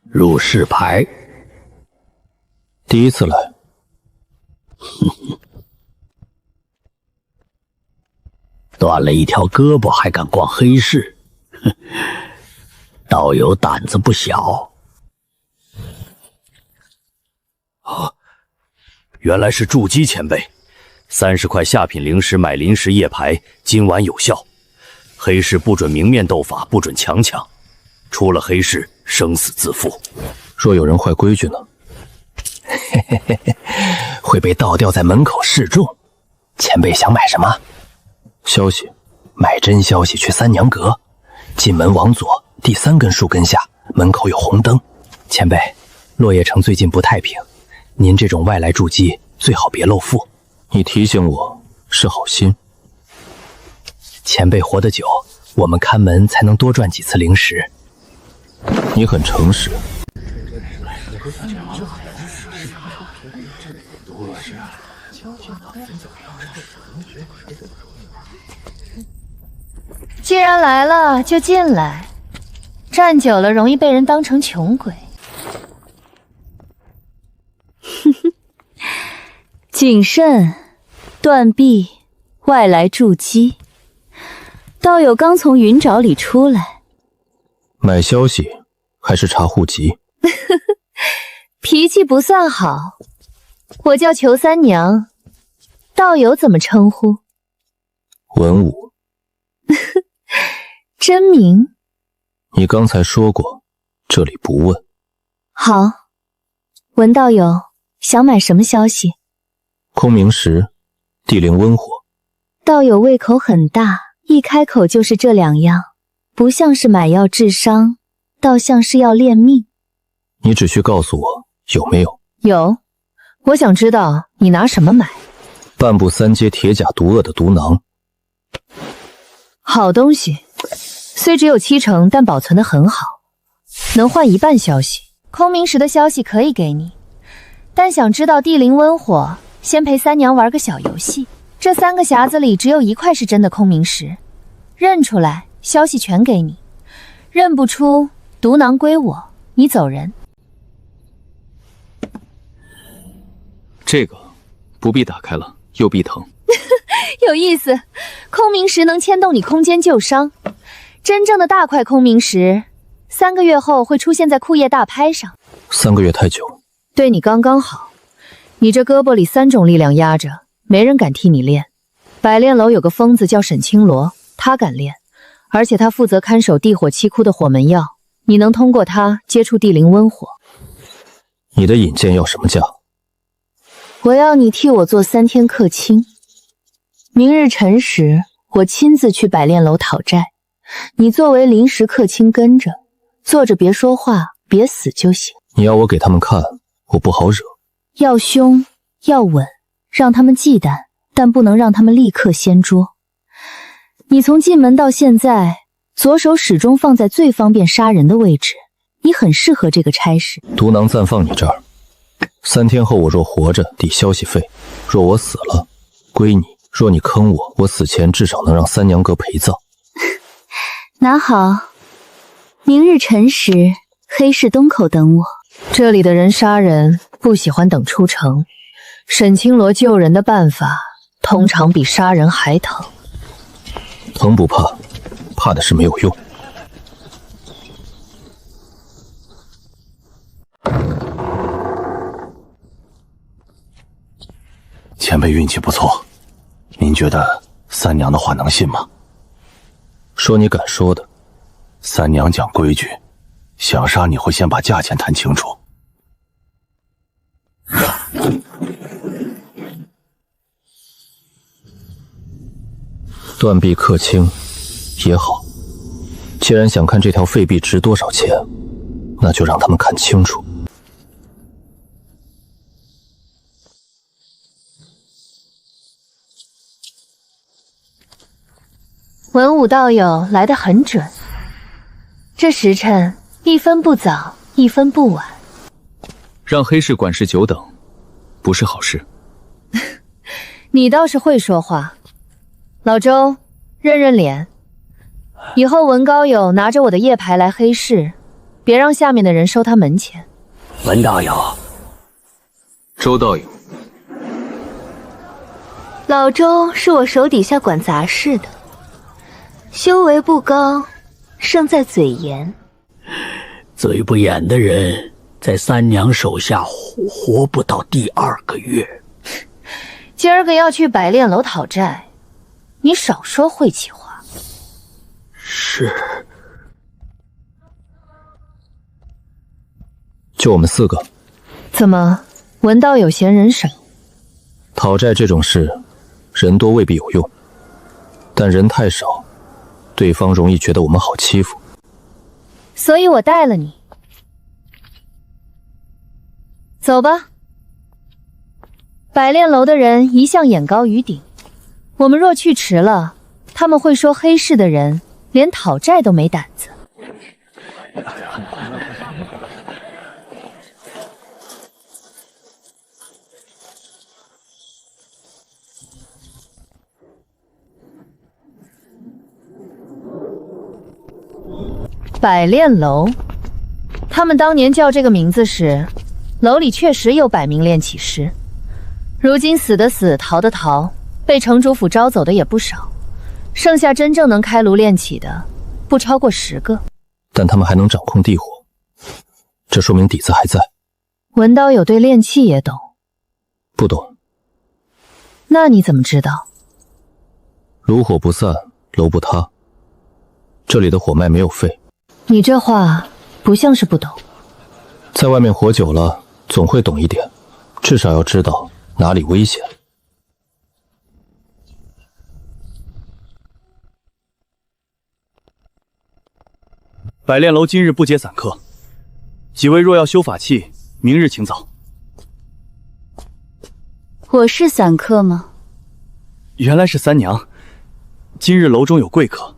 入世牌，第一次来。断了一条胳膊还敢逛黑市，道友胆子不小。原来是筑基前辈，30块下品灵石买临时夜牌，今晚有效。黑市不准明面斗法，不准强抢，出了黑市生死自负。若有人坏规矩呢？会被倒吊在门口示众。前辈想买什么？消息，买真消息去三娘阁，进门往左第3根树根下，门口有红灯。前辈，落叶城最近不太平，您这种外来筑基最好别露富。你提醒我是好心。前辈活得久，我们看门才能多赚几次灵石。你很诚实。既然来了就进来，站久了容易被人当成穷鬼。谨慎，断臂，外来筑基。道友刚从云沼里出来，买消息还是查户籍？脾气不算好。我叫裘三娘，道友怎么称呼？文武。真名？你刚才说过，这里不问。好，文道友想买什么消息？空明石，地灵温火。道友胃口很大，一开口就是这2样，不像是买药治伤，倒像是要练命。你只需告诉我有没有。有，我想知道你拿什么买。半部3阶铁甲毒饵的毒囊。好东西，虽只有70%，但保存得很好，能换1半消息。空明石的消息可以给你，但想知道地灵温火，先陪三娘玩个小游戏。这3个匣子里只有1块是真的空明石，认出来消息全给你，认不出毒囊归我，你走人。这个不必打开了，又必疼。有意思，空明石能牵动你空间救伤，真正的大块空明石3个月后会出现在库页大拍上。3个月太久，对你刚刚好。你这胳膊里3种力量压着，没人敢替你练。百炼楼有个疯子叫沈青罗，他敢练，而且他负责看守地火七窟的火门药，你能通过他接触地灵温火。你的引荐要什么价？我要你替我做3天客卿，明日辰时我亲自去百炼楼讨债，你作为临时客卿跟着，坐着别说话，别死就行。你要我给他们看，我不好惹。要凶要稳，让他们忌惮，但不能让他们立刻掀桌。你从进门到现在，左手始终放在最方便杀人的位置，你很适合这个差事。毒囊暂放你这儿，3天后我若活着抵消息费，若我死了归你。若你坑我，我死前至少能让三娘阁陪葬。拿好，明日辰时黑市东口等我。这里的人杀人不喜欢等出城，沈青罗救人的办法通常比杀人还疼。疼不怕，怕的是没有用。前辈运气不错，您觉得三娘的话能信吗？说你敢说的。三娘讲规矩，想杀你会先把价钱谈清楚。断臂客卿也好，既然想看这条废臂值多少钱，那就让他们看清楚。文武道友来得很准，这时辰一分不早，一分不晚。让黑市管事久等，不是好事。你倒是会说话，老周，认认脸。以后文高友拿着我的夜牌来黑市，别让下面的人收他门钱。文道友，周道友，老周是我手底下管杂事的，修为不高，胜在嘴严。嘴不严的人，在三娘手下活不到第2个月。今儿个要去百炼楼讨债，你少说晦气话。是。就我们4个。怎么，文道友嫌人少？讨债这种事，人多未必有用，但人太少，对方容易觉得我们好欺负。所以我带了你。走吧。百炼楼的人一向眼高于顶，我们若去迟了，他们会说黑市的人连讨债都没胆子。百炼楼，他们当年叫这个名字时，楼里确实有100名炼器师，如今死的死，逃的逃，被城主府招走的也不少，剩下真正能开炉炼器的，不超过10个。但他们还能掌控地火，这说明底子还在。文道友对炼器也懂？不懂。那你怎么知道？炉火不散，楼不塌，这里的火脉没有废。你这话不像是不懂。在外面活久了，总会懂一点，至少要知道哪里危险。百炼楼今日不接散客，几位若要修法器，明日请早。我是散客吗？原来是三娘，今日楼中有贵客，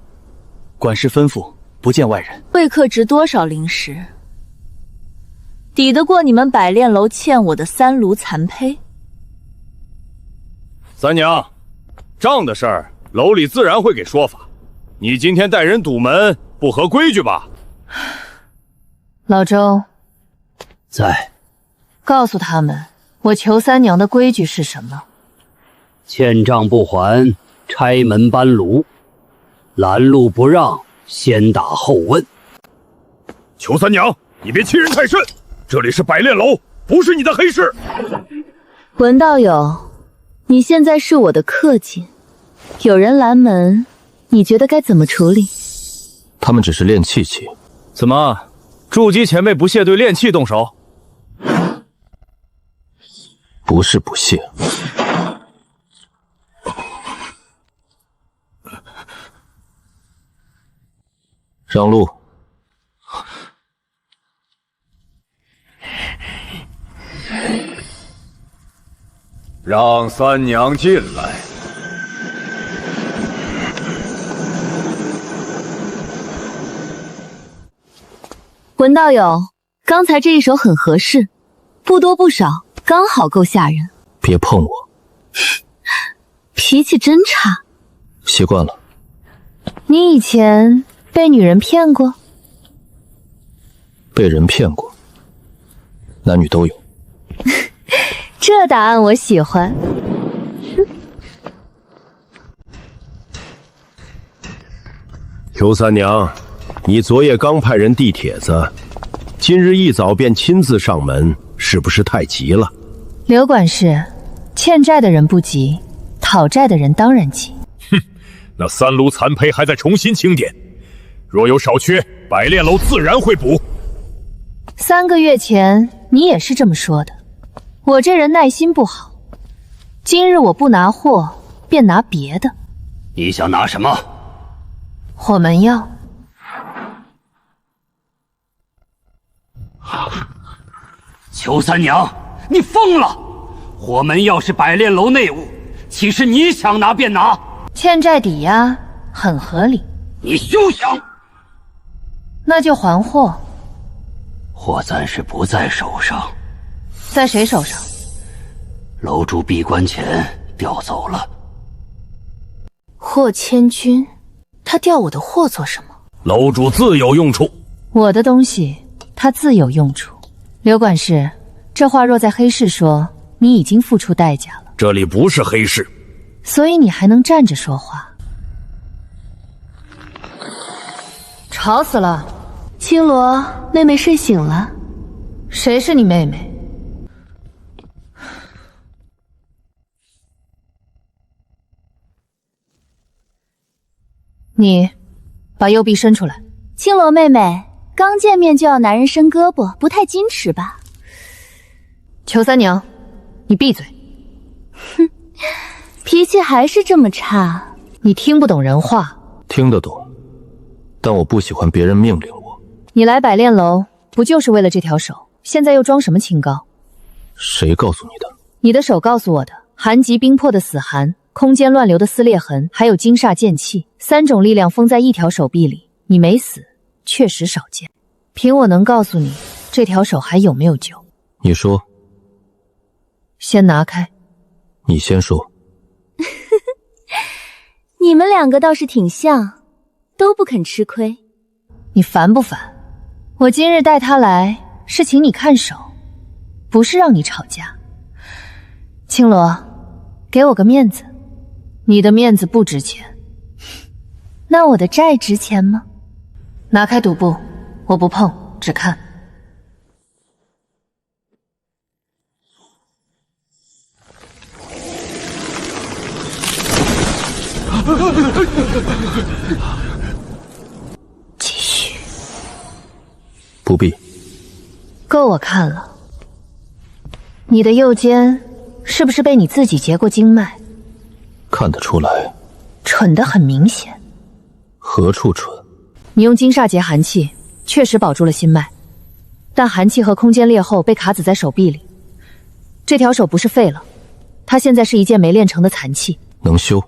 管事吩咐不见外人。贵客值多少灵石？抵得过你们百炼楼欠我的3炉残胚？三娘，账的事儿，楼里自然会给说法。你今天带人堵门，不合规矩吧？老周，在。告诉他们，我求三娘的规矩是什么？欠账不还，拆门搬炉；拦路不让，先打后问。求三娘，你别欺人太甚，这里是百炼楼，不是你的黑市。文道友，你现在是我的客卿，有人拦门，你觉得该怎么处理？他们只是炼器器。怎么，筑基前辈不屑对炼器动手？不是不屑。让路。让三娘进来。文道友，刚才这一手很合适，不多不少，刚好够吓人。别碰我。脾气真差。习惯了。你以前被女人骗过？被人骗过，男女都有。这答案我喜欢。邱三娘，你昨夜刚派人递帖子，今日一早便亲自上门，是不是太急了？刘管事，欠债的人不急，讨债的人当然急。哼，那3炉残胚还在重新清点，若有少缺，百炼楼自然会补。3个月前你也是这么说的，我这人耐心不好，今日我不拿货，便拿别的。你想拿什么？火门药。裘三娘，你疯了！火门要是百炼楼内务，岂是你想拿便拿？欠债抵押很合理。你休想！那就还货。货暂时不在手上，在谁手上？楼主闭关前调走了。霍千钧，他调我的货做什么？楼主自有用处。我的东西，他自有用处。刘管事，这话若在黑市说，你已经付出代价了。这里不是黑市，所以你还能站着说话？吵死了！青罗，妹妹睡醒了。谁是你妹妹？你把右臂伸出来。青罗妹妹，刚见面就要男人伸胳膊，不太矜持吧？裘三娘，你闭嘴。哼，脾气还是这么差。你听不懂人话。听得懂，但我不喜欢别人命令我。你来百炼楼不就是为了这条手？现在又装什么清高？谁告诉你的？你的手告诉我的。寒极冰魄的死寒，空间乱流的撕裂痕，还有金煞剑气，3种力量封在一条手臂里。你没死，确实少见。凭我能告诉你，这条手还有没有救？你说。先拿开。你先说。你们两个倒是挺像，都不肯吃亏。你烦不烦？我今日带他来，是请你看手，不是让你吵架。青罗，给我个面子。你的面子不值钱，那我的债值钱吗？拿开赌布，我不碰，只看。继续。不必。够我看了。你的右肩是不是被你自己截过经脉？看得出来。蠢得很明显。何处蠢？你用金煞结寒气，确实保住了心脉，但寒气和空间裂后被卡死在手臂里。这条手不是废了，它现在是一件没炼成的残器。能修？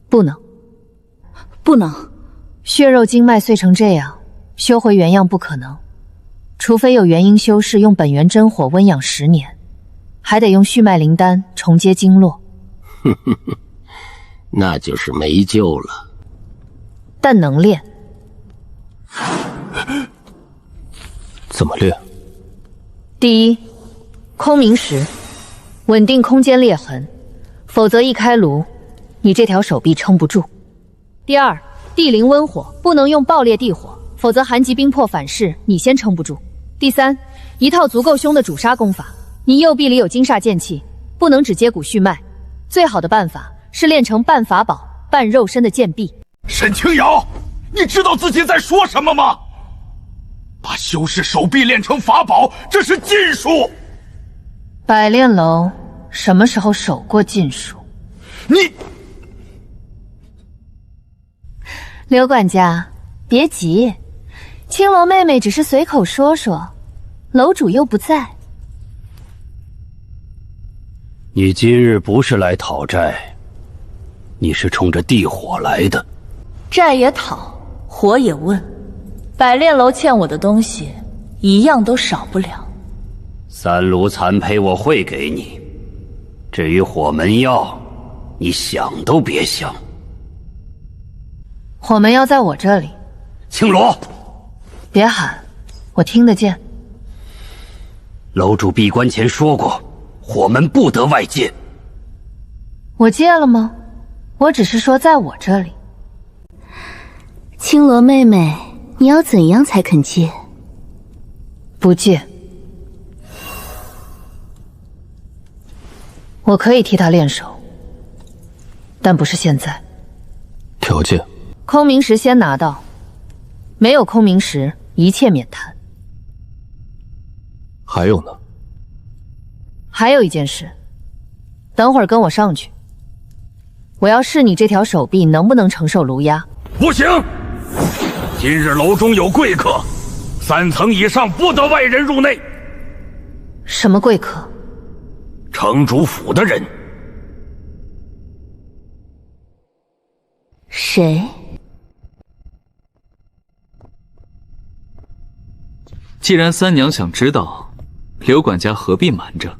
不能。不能。血肉经脉碎成这样，修回原样不可能，除非有元婴修士用本源真火温养10年，还得用续脉灵丹重接经络。那就是没救了。但能练。怎么练？第一，空明石，稳定空间裂痕，否则一开炉，你这条手臂撑不住。第二，地灵温火，不能用爆裂地火，否则寒极冰魄反噬，你先撑不住。第三，一套足够凶的主杀功法，你右臂里有金煞剑气，不能只接骨续脉，最好的办法是练成半法宝半肉身的剑臂。沈清瑶，你知道自己在说什么吗？把修士手臂练成法宝，这是禁术。百炼楼什么时候守过禁术？你，刘管家，别急，青楼妹妹只是随口说说，楼主又不在。你今日不是来讨债，你是冲着地火来的。债也讨，火也问，百炼楼欠我的东西，一样都少不了。3炉残胚我会给你，至于火门药，你想都别想。火门要在我这里。青罗，别喊，我听得见。楼主闭关前说过，火门不得外借。我借了吗？我只是说在我这里。青罗妹妹，你要怎样才肯借？不借。我可以替他练手，但不是现在。条件？空明石先拿到，没有空明石，一切免谈。还有呢？还有一件事，等会儿跟我上去，我要试你这条手臂能不能承受炉压。不行，今日楼中有贵客3层以上不得外人入内。什么贵客？城主府的人。谁？既然三娘想知道，刘管家何必瞒着？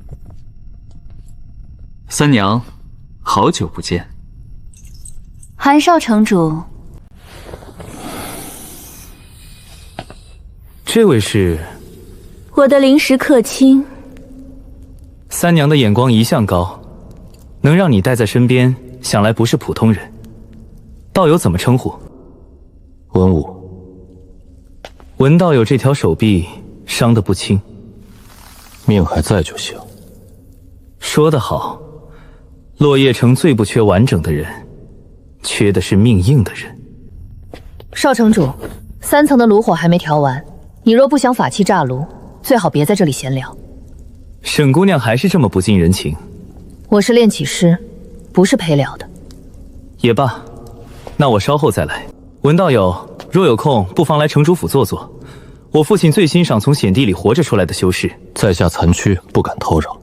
三娘，好久不见。韩少城主，这位是我的临时客卿。三娘的眼光一向高，能让你带在身边，想来不是普通人。道友怎么称呼？文武。文道友这条手臂伤得不轻，命还在就行。说得好，落叶城最不缺完整的人，缺的是命硬的人。少城主，3层的炉火还没调完，你若不想法器炸炉，最好别在这里闲聊。沈姑娘还是这么不近人情。我是炼器师，不是陪聊的。也罢，那我稍后再来。文道友，若有空，不妨来城主府坐坐。我父亲最欣赏从险地里活着出来的修士。在下残躯不敢叨扰。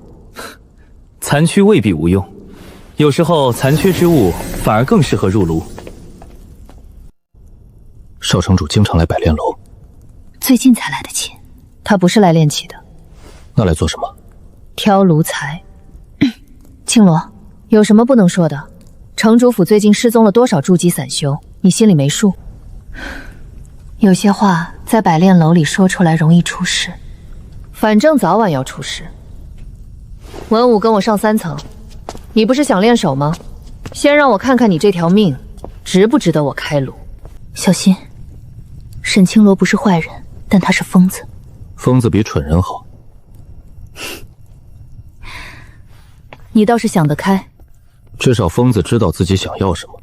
残躯未必无用，有时候残缺之物反而更适合入炉。少城主经常来百炼楼，最近才来的亲。他不是来炼器的。那来做什么？挑炉材。青罗，有什么不能说的？城主府最近失踪了多少筑基散修，你心里没数？有些话在百炼楼里说出来容易出事，反正早晚要出事。文武跟我上3层，你不是想练手吗？先让我看看你这条命值不值得我开炉。小心，沈青罗不是坏人，但他是疯子。疯子比蠢人好。你倒是想得开。至少疯子知道自己想要什么。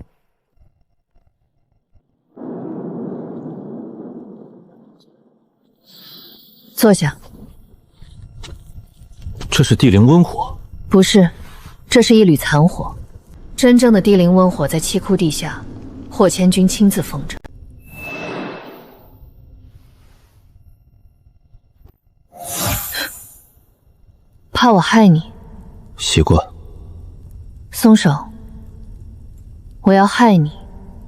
坐下。这是地灵温火？不是，这是一缕残火。真正的地灵温火在七窟地下，霍千钧亲自封着。怕我害你？习惯。松手！我要害你，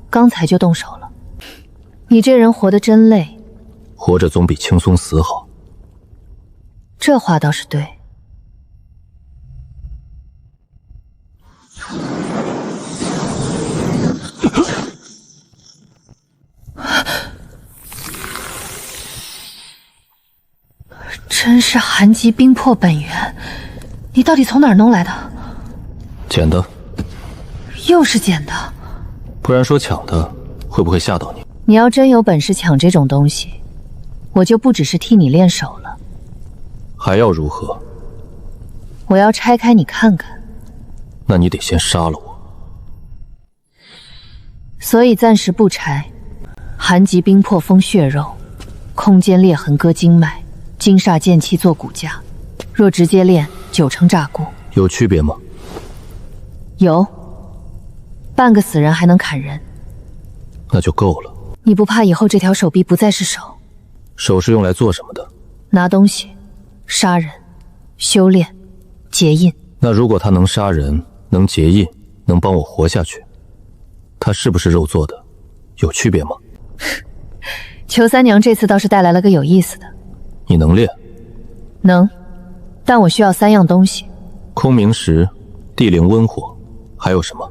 刚才就动手了。你这人活得真累。活着总比轻松死好。这话倒是对。真是寒极冰魄本源，你到底从哪儿弄来的？捡的。又是捡的？不然说抢的，会不会吓到你？你要真有本事抢这种东西，我就不只是替你练手了。还要如何？我要拆开你看看。那你得先杀了我。所以暂时不拆。寒极冰魄封血肉，空间裂痕割经脉，金煞剑气做骨架。若直接练，9成炸骨。有区别吗？有。半个死人还能砍人。那就够了。你不怕以后这条手臂不再是手？手是用来做什么的？拿东西，杀人，修炼，结印。那如果它能杀人，能结印，能帮我活下去，它是不是肉做的？有区别吗？裘三娘这次倒是带来了个有意思的。你能练？能，但我需要3样东西：空明石、地灵温火，还有什么？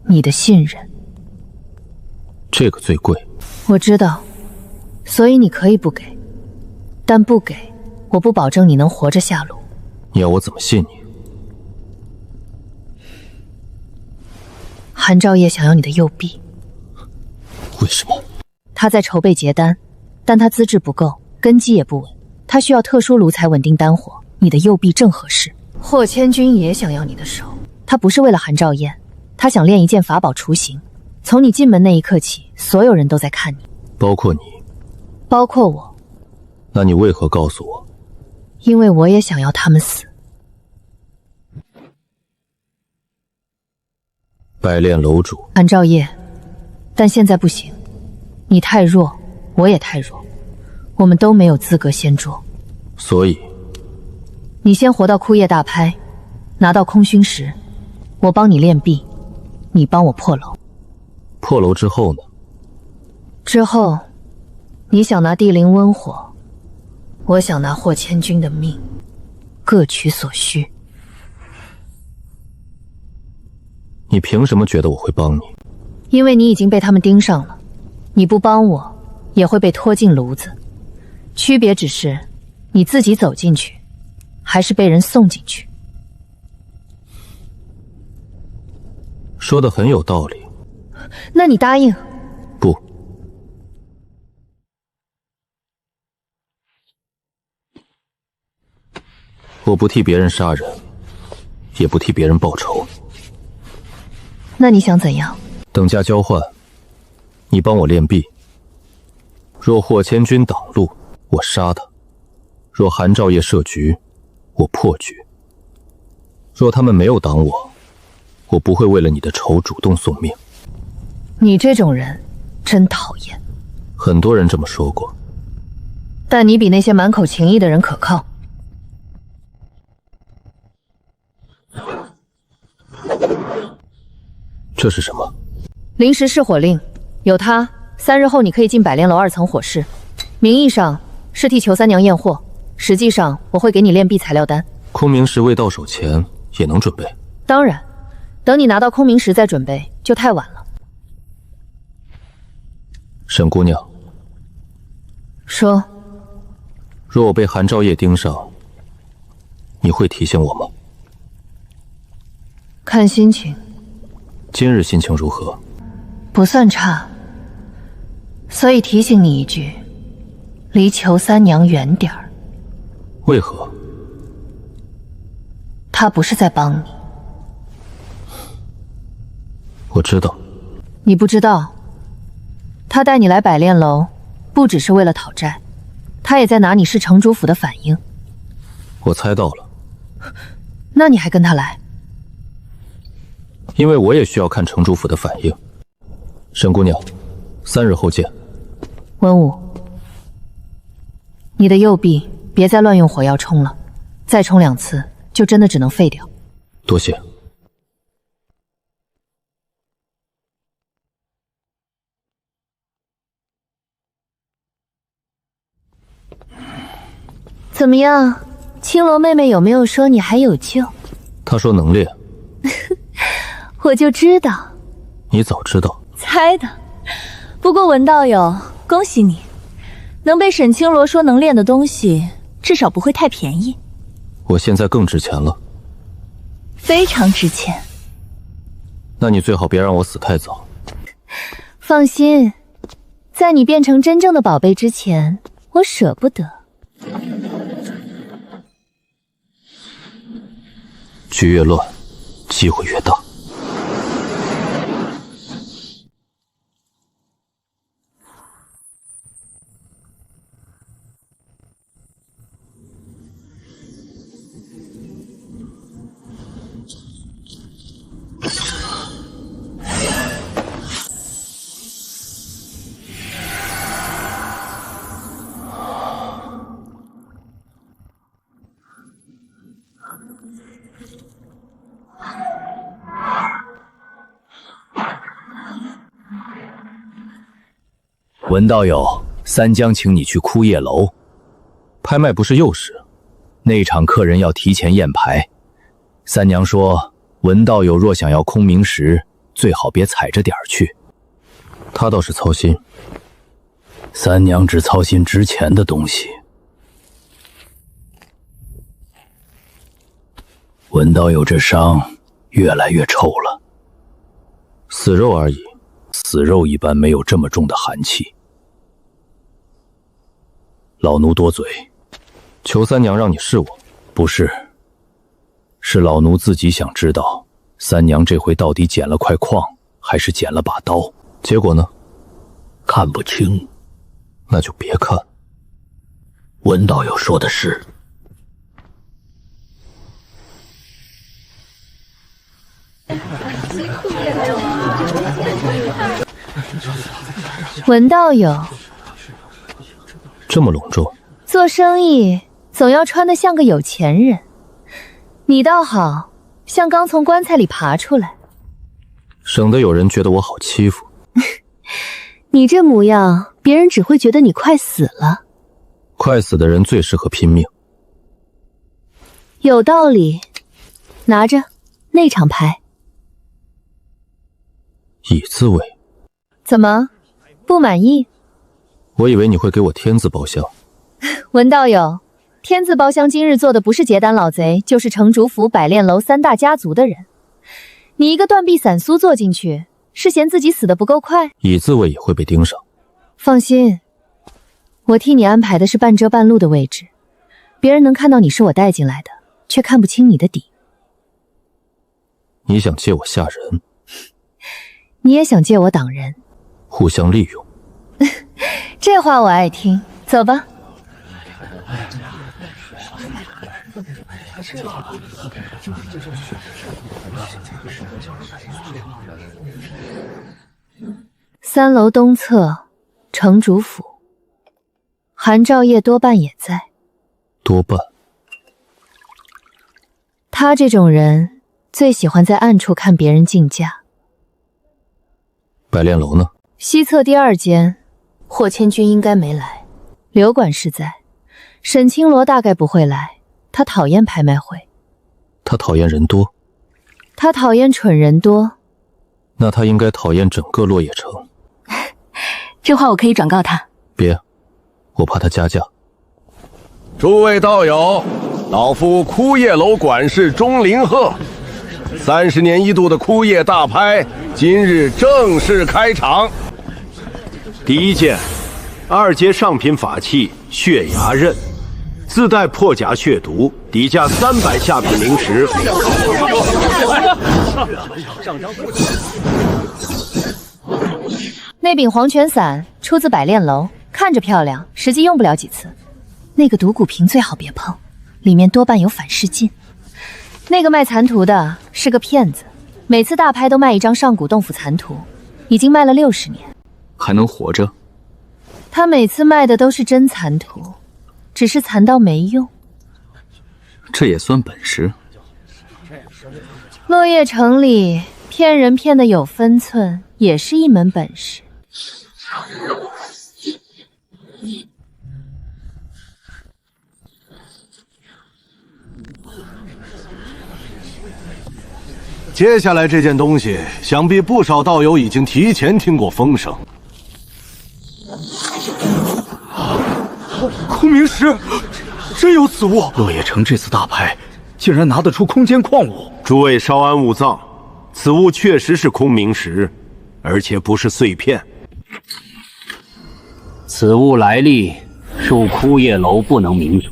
你的信任。这个最贵。我知道，所以你可以不给，但不给，我不保证你能活着下炉。你要我怎么信你？韩兆业想要你的右臂。为什么？他在筹备结丹，但他资质不够，根基也不稳，他需要特殊炉才稳定丹火。你的右臂正合适。霍千钧也想要你的手，他不是为了韩兆业，他想练一件法宝雏形。从你进门那一刻起，所有人都在看你，包括你，包括我。那你为何告诉我？因为我也想要他们死。百炼楼主韩兆业，但现在不行，你太弱，我也太弱，我们都没有资格先捉。所以，你先活到枯叶大拍，拿到空虚石，我帮你炼壁，你帮我破楼。破楼之后呢？之后，你想拿地灵温火，我想拿霍千钧的命，各取所需。你凭什么觉得我会帮你？因为你已经被他们盯上了，你不帮我，也会被拖进炉子。区别只是，你自己走进去，还是被人送进去。说得很有道理。那你答应？不。我不替别人杀人，也不替别人报仇。那你想怎样？等价交换，你帮我炼壁。若霍千钧挡路，我杀他；若韩兆业设局，我破局。若他们没有挡我，我不会为了你的仇主动送命。你这种人真讨厌。很多人这么说过，但你比那些满口情义的人可靠。这是什么？临时试火令，有它，3日后你可以进百炼楼2层火室。名义上是替裘三娘验货，实际上我会给你炼壁材料单。空明石未到手前也能准备？当然，等你拿到空明石再准备就太晚了。沈姑娘，说，若我被韩兆业盯上，你会提醒我吗？看心情。今日心情如何？不算差，所以提醒你一句，离裘三娘远点儿。为何？她不是在帮你。我知道。你不知道，她带你来百炼楼，不只是为了讨债，她也在拿你是城主府的反应。我猜到了。那你还跟她来？因为我也需要看城主府的反应。沈姑娘，3日后见。文武，你的右臂别再乱用火药冲了，再冲2次就真的只能废掉。多谢。怎么样，青罗妹妹有没有说你还有救？她说能练。我就知道。你早知道。猜的。不过文道友，恭喜你，能被沈青罗说能练的东西，至少不会太便宜。我现在更值钱了。非常值钱。那你最好别让我死太早。放心，在你变成真正的宝贝之前，我舍不得。局越乱，机会越大。文道友，三江请你去枯叶楼拍卖，不是幼时。那场客人要提前验牌，三娘说文道友若想要空明石，最好别踩着点儿去。他倒是操心。三娘只操心值钱的东西。文道友这伤越来越臭了，死肉而已。死肉一般没有这么重的寒气。老奴多嘴。裘三娘让你试我？不是，是老奴自己想知道三娘这回到底捡了块矿，还是捡了把刀。结果呢？看不清。那就别看。文道友说的是。文道友，这么隆重？做生意总要穿得像个有钱人，你倒好，像刚从棺材里爬出来，省得有人觉得我好欺负。你这模样，别人只会觉得你快死了。快死的人最适合拼命。有道理，拿着那场牌。乙字位。怎么不满意？我以为你会给我天字包厢。文道友，天字包厢今日做的不是结丹老贼，就是城主府、百炼楼3大家族的人。你一个断臂散苏坐进去，是嫌自己死得不够快？乙字位也会被盯上。放心，我替你安排的是半遮半露的位置，别人能看到你是我带进来的，却看不清你的底。你想借我吓人？你也想借我挡人？互相利用。这话我爱听，走吧。3楼东侧，城主府，韩兆业多半也在。多半。他这种人最喜欢在暗处看别人竞价。百炼楼呢？西侧第2间，霍千军应该没来，刘管事在，沈清罗大概不会来，他讨厌拍卖会。他讨厌人多。他讨厌蠢人多。那他应该讨厌整个落叶城。这话我可以转告他。别，我怕他加价。诸位道友，老夫枯叶楼管事钟灵鹤，30年一度的枯叶大拍今日正式开场。第1件，2阶上品法器血牙刃，自带破甲血毒，底价300下品灵石。那柄黄泉伞出自百炼楼，看着漂亮，实际用不了几次。那个毒骨瓶最好别碰，里面多半有反噬劲。那个卖残图的是个骗子，每次大拍都卖一张上古洞府残图，已经卖了60年，还能活着。他每次卖的都是真残图，只是残到没用。这也算本事。落叶城里骗人骗得有分寸，也是一门本事。接下来这件东西，想必不少道友已经提前听过风声。空明石，真有此物！落叶城这次大拍，竟然拿得出空间矿物。诸位稍安勿躁，此物确实是空明石，而且不是碎片。此物来历，恕枯叶楼不能明说，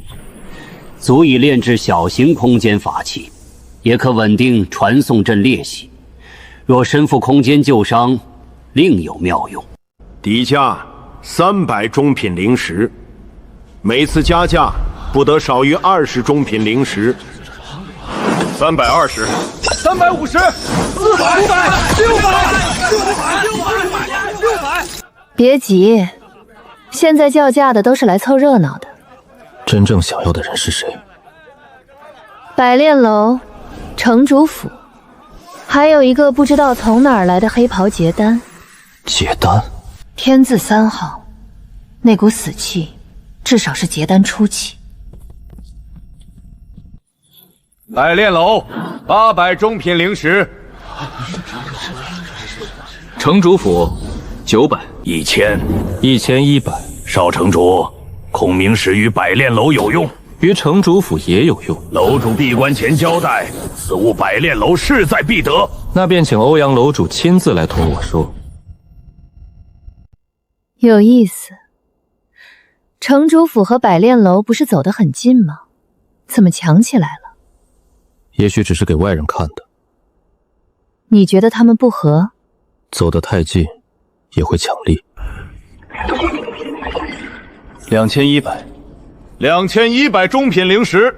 足以炼制小型空间法器，也可稳定传送阵裂隙。若身负空间救伤，另有妙用。底价300中品灵石，每次加价不得少于20中品灵石。320、350、400、500、600。别急，现在叫价的都是来凑热闹的。真正想要的人是谁？百炼楼、城主府，还有一个不知道从哪儿来的黑袍结丹。结丹？天字3号，那股死气，至少是结丹初期。百炼楼800中品灵石，城主府900、1000、1100。少城主，孔明石与百炼楼有用，于城主府也有用。楼主闭关前交代，此物百炼楼势在必得。那便请欧阳楼主亲自来同我说。有意思，城主府和百炼楼不是走得很近吗？怎么强起来了？也许只是给外人看的。你觉得他们不和？走得太近，也会抢力。2100。2100中品灵石，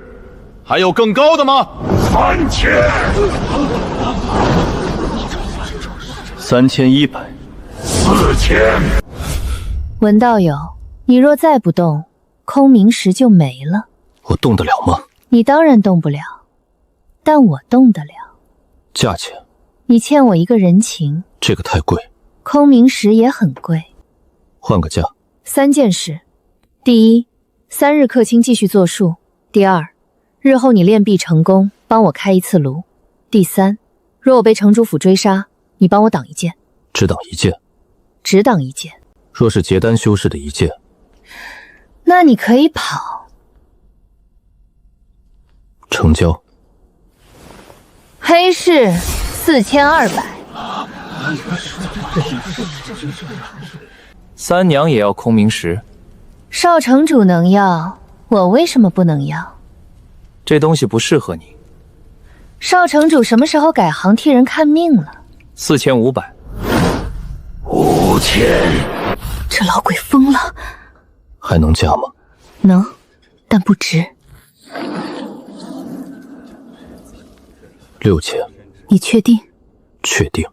还有更高的吗？3000。3100。4000。文道友，你若再不动，空明石就没了。我动得了吗？你当然动不了，但我动得了。价钱？你欠我一个人情。这个太贵。空明石也很贵。换个价。3件事：第一，3日客卿继续作术；第二，日后你炼币成功，帮我开一次炉；第三，若我被城主府追杀，你帮我挡一剑。只挡一剑？只挡一剑。若是结丹修士的一剑，那你可以跑。成交。黑市4200。三娘也要空明石？少城主能要，我为什么不能要？这东西不适合你。少城主什么时候改行替人看命了？4500。5000。这老鬼疯了。还能加吗？能，但不值。6000。你确定？确定。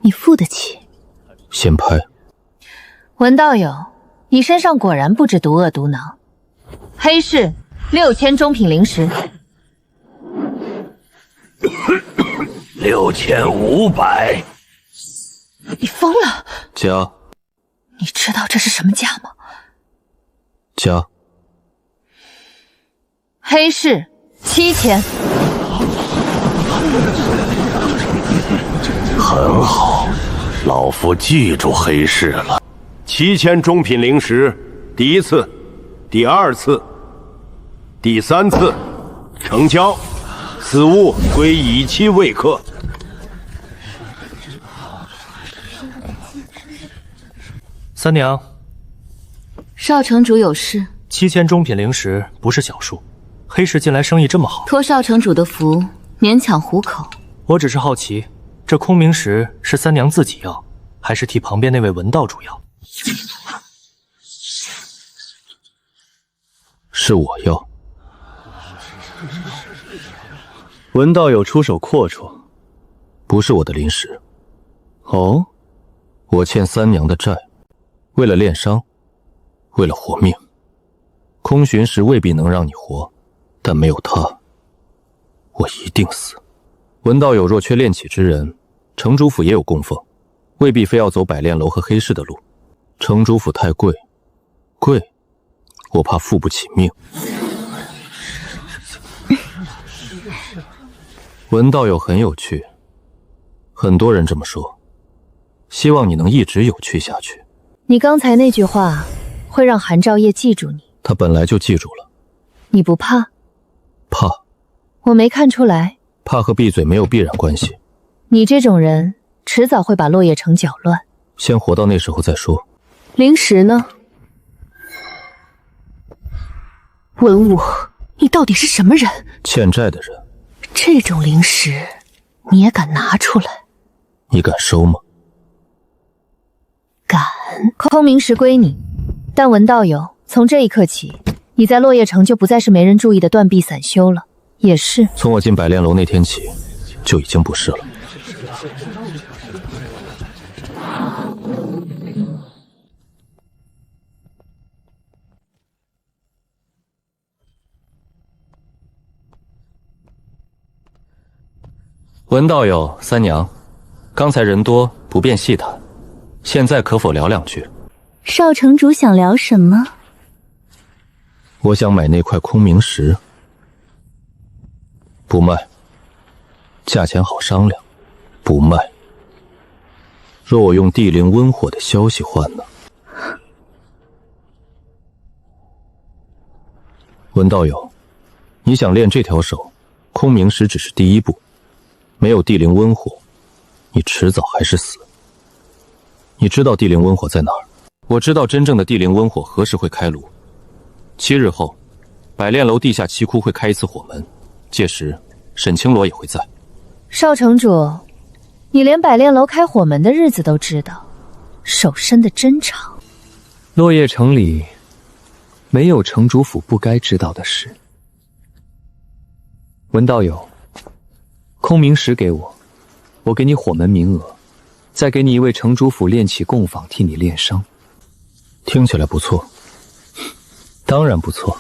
你付得起。先拍。文道友，你身上果然不止毒恶毒囊。黑市6000中品灵石。6500。你疯了！加。你知道这是什么价吗？加。黑市7000。很好，老夫记住黑市了。7000中品灵石，第1次，第2次，第3次，成交。此物归以期未克。三娘，少城主有事。7000中品灵石不是小数，黑市近来生意这么好，托少城主的福，勉强糊口。我只是好奇，这空明石是三娘自己要，还是替旁边那位文道主要？是我要。文道友出手阔绰，不是我的灵石。哦，我欠三娘的债，为了炼伤，为了活命。空寻石未必能让你活，但没有它，我一定死。文道友若缺炼器之人，城主府也有供奉，未必非要走百炼楼和黑市的路。城主府太贵，贵，我怕付不起命。文道友很有趣，很多人这么说，希望你能一直有趣下去。你刚才那句话会让韩兆业记住你。他本来就记住了。你不怕？怕。我没看出来。怕和闭嘴没有必然关系。你这种人迟早会把落叶城搅乱。先活到那时候再说。灵石呢？文武，你到底是什么人？欠债的人。这种灵石你也敢拿出来？你敢收吗？敢。空明石归你，但文道友，从这一刻起，你在落叶城就不再是没人注意的断臂散修了。也是，从我进百炼楼那天起，就已经不是了。文道友，三娘，刚才人多不便细谈，现在可否聊两句？少城主想聊什么？我想买那块空明石。不卖，价钱好商量。不卖。若我用地灵温火的消息换呢？文道友，你想练这条手，空明石只是第一步。没有地灵温火，你迟早还是死。你知道地灵温火在哪儿？我知道真正的地灵温火何时会开炉。7日后，百炼楼地下7窟会开一次火门，届时沈清罗也会在。少城主，你连百炼楼开火门的日子都知道，手伸得真长。落叶城里没有城主府不该知道的事。文道友，空明石给我，我给你火门名额，再给你一位城主府炼器供坊替你炼伤。听起来不错。当然不错，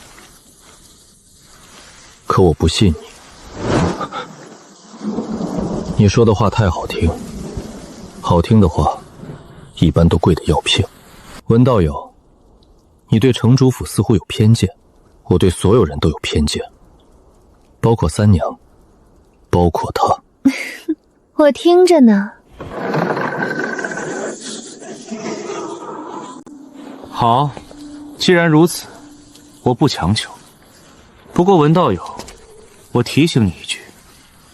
可我不信你。你说的话太好听，好听的话一般都贵得要命。文道友，你对城主府似乎有偏见，我对所有人都有偏见，包括三娘，包括他。我听着呢。好，既然如此，我不强求。不过文道友，我提醒你一句，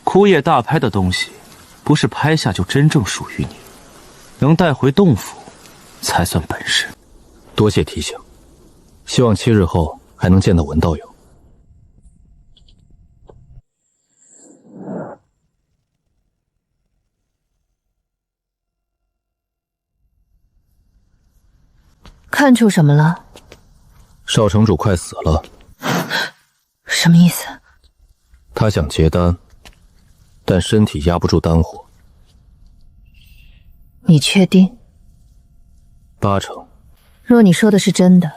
枯叶大拍的东西，不是拍下就真正属于你，能带回洞府，才算本事。多谢提醒，希望7日后还能见到文道友。看出什么了？少城主快死了。什么意思？他想结丹，但身体压不住丹火。你确定？8成。若你说的是真的，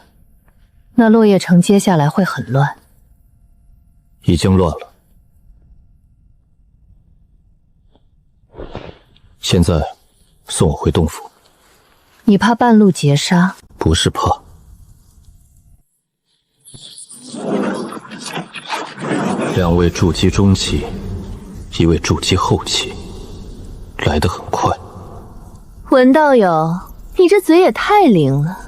那落叶城接下来会很乱。已经乱了。现在送我回洞府。你怕半路截杀？不是怕。2位筑基中期，1位筑基后期，来得很快。文道友，你这嘴也太灵了。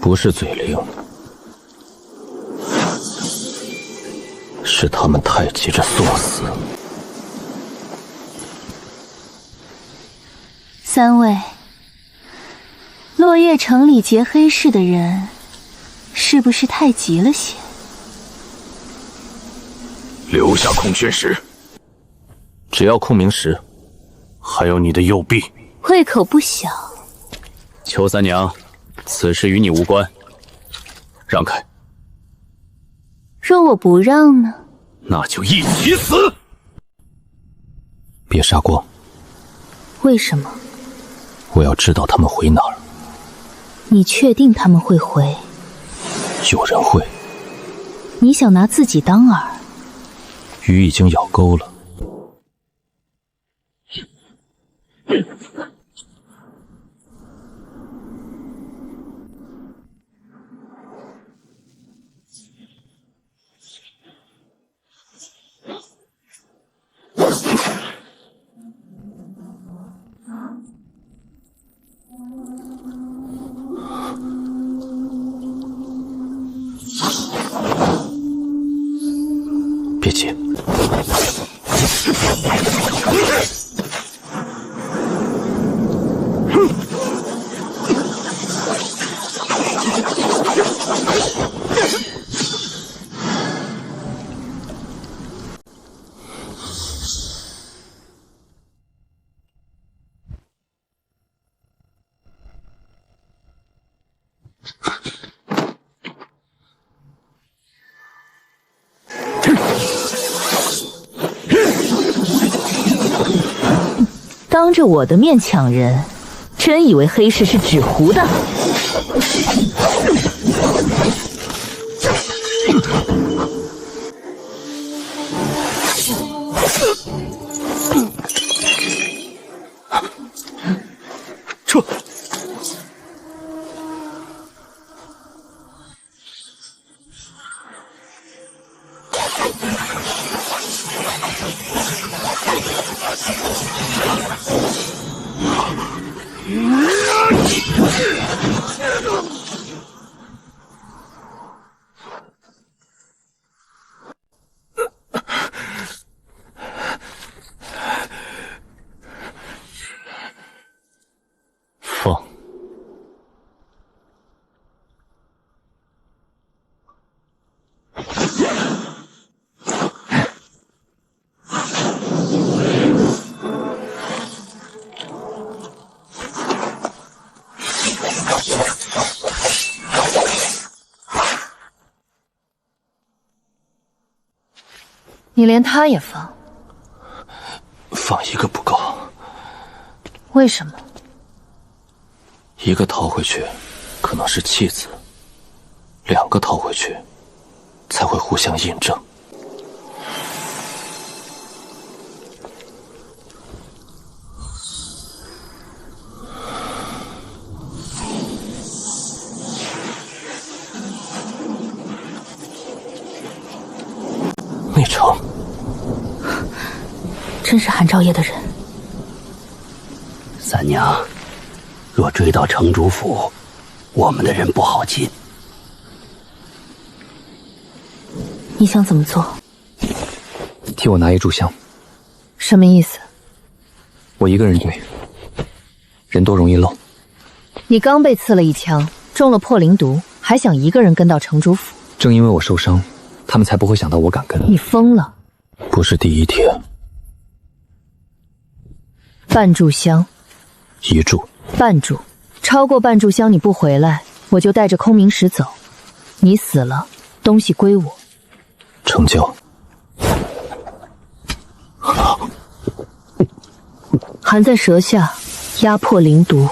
不是嘴灵，是他们太急着送死。3位，落叶城里劫黑市的人，是不是太急了些？留下空缺石，只要空明石，还有你的右臂。胃口不小。邱三娘，此事与你无关，让开。若我不让呢？那就一起死。别杀光。为什么？我要知道他们回哪儿。你确定他们会回？有人会。你想拿自己当饵？鱼已经咬钩了。别急。当着我的面抢人，真以为黑市是纸糊的？撤！放。你连他也放？放一个不够，为什么？一个逃回去，可能是弃子；两个逃回去，才会互相印证。内城，真是韩兆业的人。三娘，若追到城主府，我们的人不好进。你想怎么做？替我拿一炷香。什么意思？我一个人追，人多容易漏。你刚被刺了一枪，中了破灵毒，还想一个人跟到城主府？正因为我受伤，他们才不会想到我敢跟。你疯了！不是第一天。半炷香。一炷。半炷，超过半炷香你不回来，我就带着空明石走。你死了，东西归我。成交。含在舌下，压破灵毒。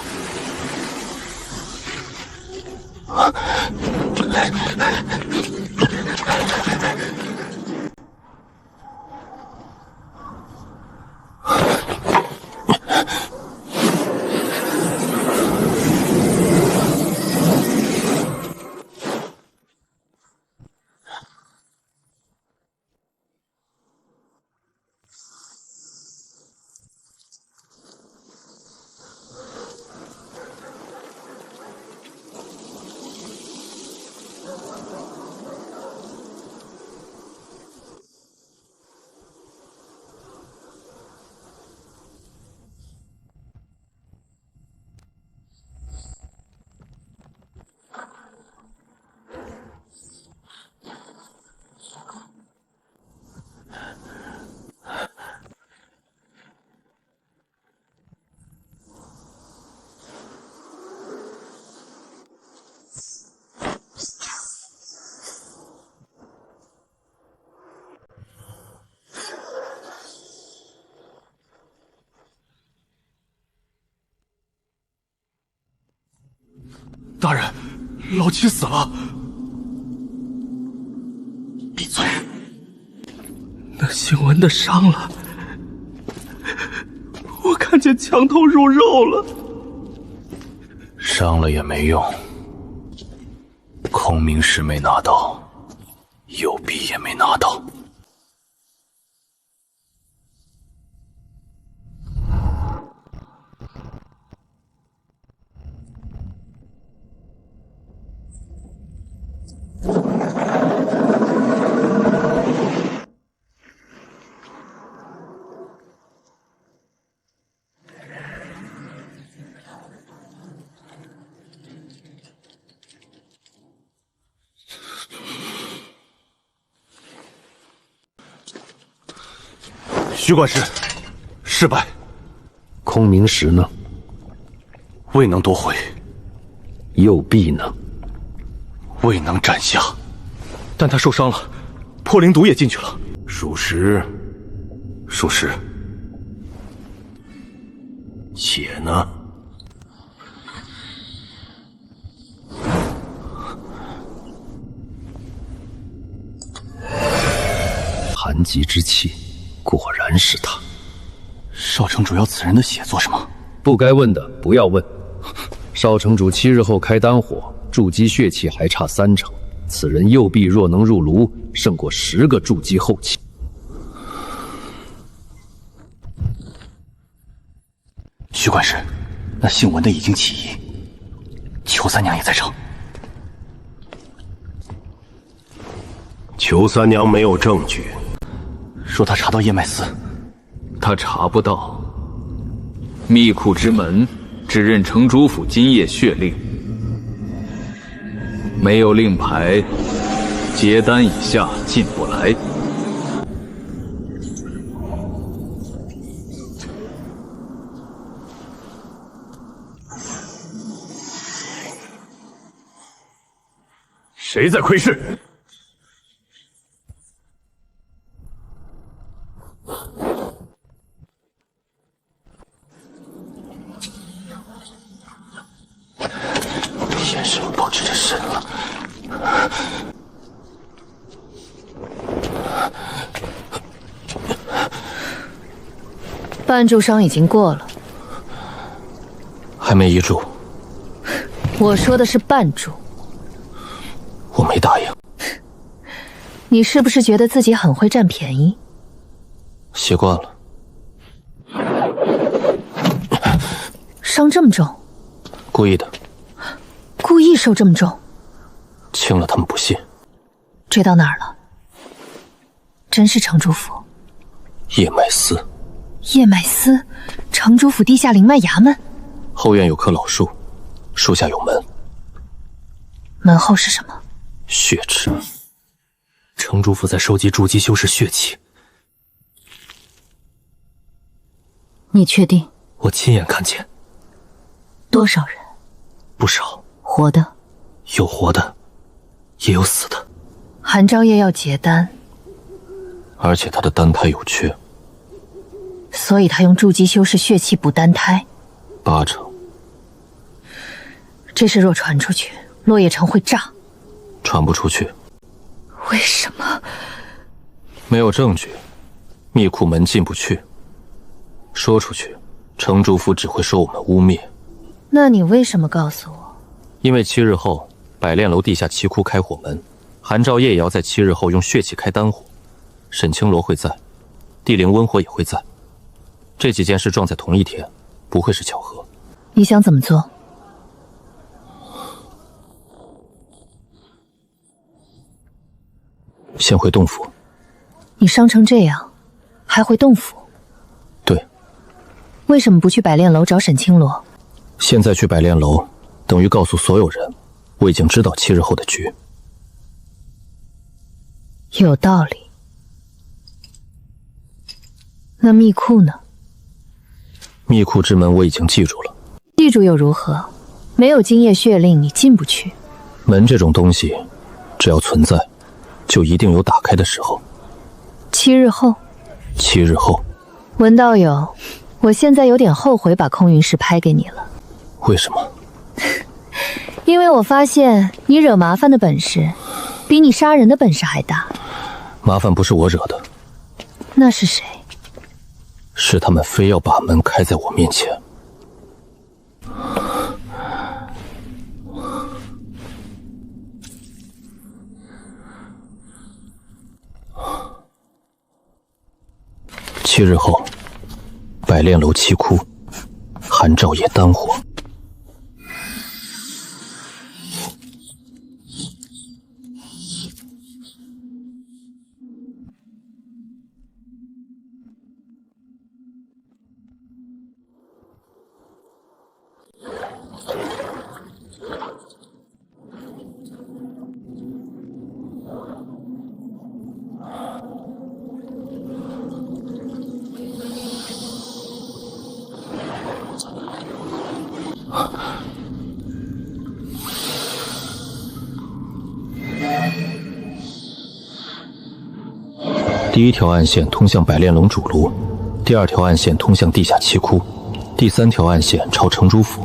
大人，老七死了。闭嘴！那姓文的伤了，我看见墙头入肉了。伤了也没用，空明石没拿到，右臂也没拿到。徐管事，失败。空明石呢？未能夺回。右臂呢？未能斩下。但他受伤了，破灵毒也进去了。属实，属实。血呢？寒极之气，果然是他。少城主要此人的血做什么？不该问的不要问。少城主7日后开丹火，筑基血气还差3成。此人右臂若能入炉，胜过10个筑基后期。徐管事，那姓文的已经起疑，裘三娘也在场。裘三娘没有证据，说他查到叶脉司，他查不到。密库之门只认城主府今夜血令，没有令牌，结丹以下进不来。谁在窥视？天生不知这身了。半柱伤已经过了，还没一柱。我说的是半柱。我没答应。你是不是觉得自己很会占便宜？习惯了。伤这么重？故意的。故意受这么重？轻了他们不信。追到哪儿了？真是城主府。叶脉司。叶脉司，城主府地下灵脉衙门。后院有棵老树，树下有门。门后是什么？血池。城主府在收集筑基修士血气。你确定？我亲眼看见。多少人？不少。活的？有活的，也有死的。韩昭业要结丹，而且他的丹胎有缺，所以他用筑基修士血气补丹胎。80%。这事若传出去，落叶城会炸。传不出去。为什么？没有证据，密库门进不去。说出去，城主府只会说我们污蔑。那你为什么告诉我？因为7日后百炼楼地下奇窟开火门，韩兆业也要在7日后用血气开丹火，沈清罗会在，地灵温火也会在。这几件事撞在同一天，不会是巧合。你想怎么做？先回洞府。你伤成这样，还回洞府？对。为什么不去百炼楼找沈清罗？现在去百炼楼，等于告诉所有人，我已经知道7日后的局。有道理。那密库呢？密库之门我已经记住了。记住又如何？没有金叶血令，你进不去。门这种东西，只要存在，就一定有打开的时候。7日后？7日后。文道友，我现在有点后悔把空云石拍给你了。为什么？因为我发现你惹麻烦的本事，比你杀人的本事还大。麻烦不是我惹的。那是谁？是他们非要把门开在我面前。7日后，百炼楼7窟，韩兆业丹火。第一条暗线通向百炼龙主炉，第二条暗线通向地下7窟，第3条暗线朝城主府。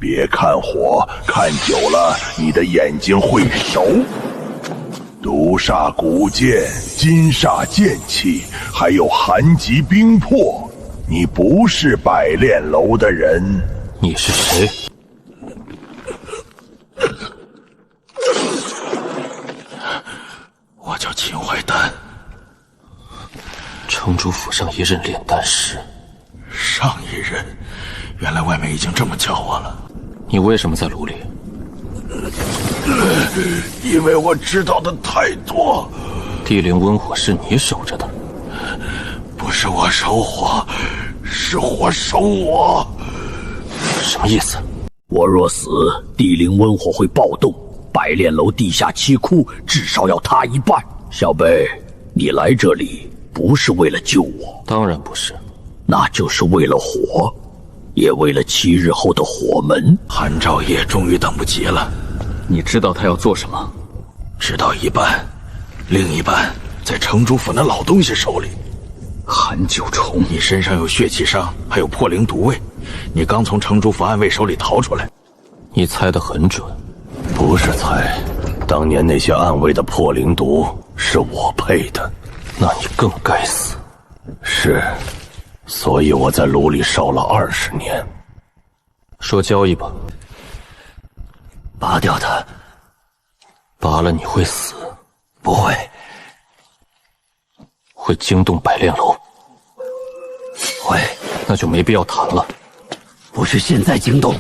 别看火，看久了你的眼睛会熟。毒煞古剑、金煞剑气，还有寒极冰魄，你不是百炼楼的人。你是谁？我叫秦淮丹，城主府上一任炼丹师。上一任，原来外面已经这么叫我了。你为什么在炉里？因为我知道的太多。地灵温火是你守着的？不是我守火，是火守我。什么意思？我若死，地灵温火会暴动，百炼楼地下7窟至少要塌一半。小贝，你来这里不是为了救我？当然不是，那就是为了火，也为了7日后的火门。韩兆业终于等不及了。你知道他要做什么？知道一半，另一半在城主府那老东西手里。韩九重，你身上有血气伤，还有破灵毒位，你刚从城主府暗卫手里逃出来。你猜得很准。不是猜，当年那些暗卫的破灵毒是我配的。那你更该死。是，所以我在炉里烧了20年。说交易吧。拔掉它。拔了你会死。不会。会惊动百炼楼。会。那就没必要谈了。不是现在惊动。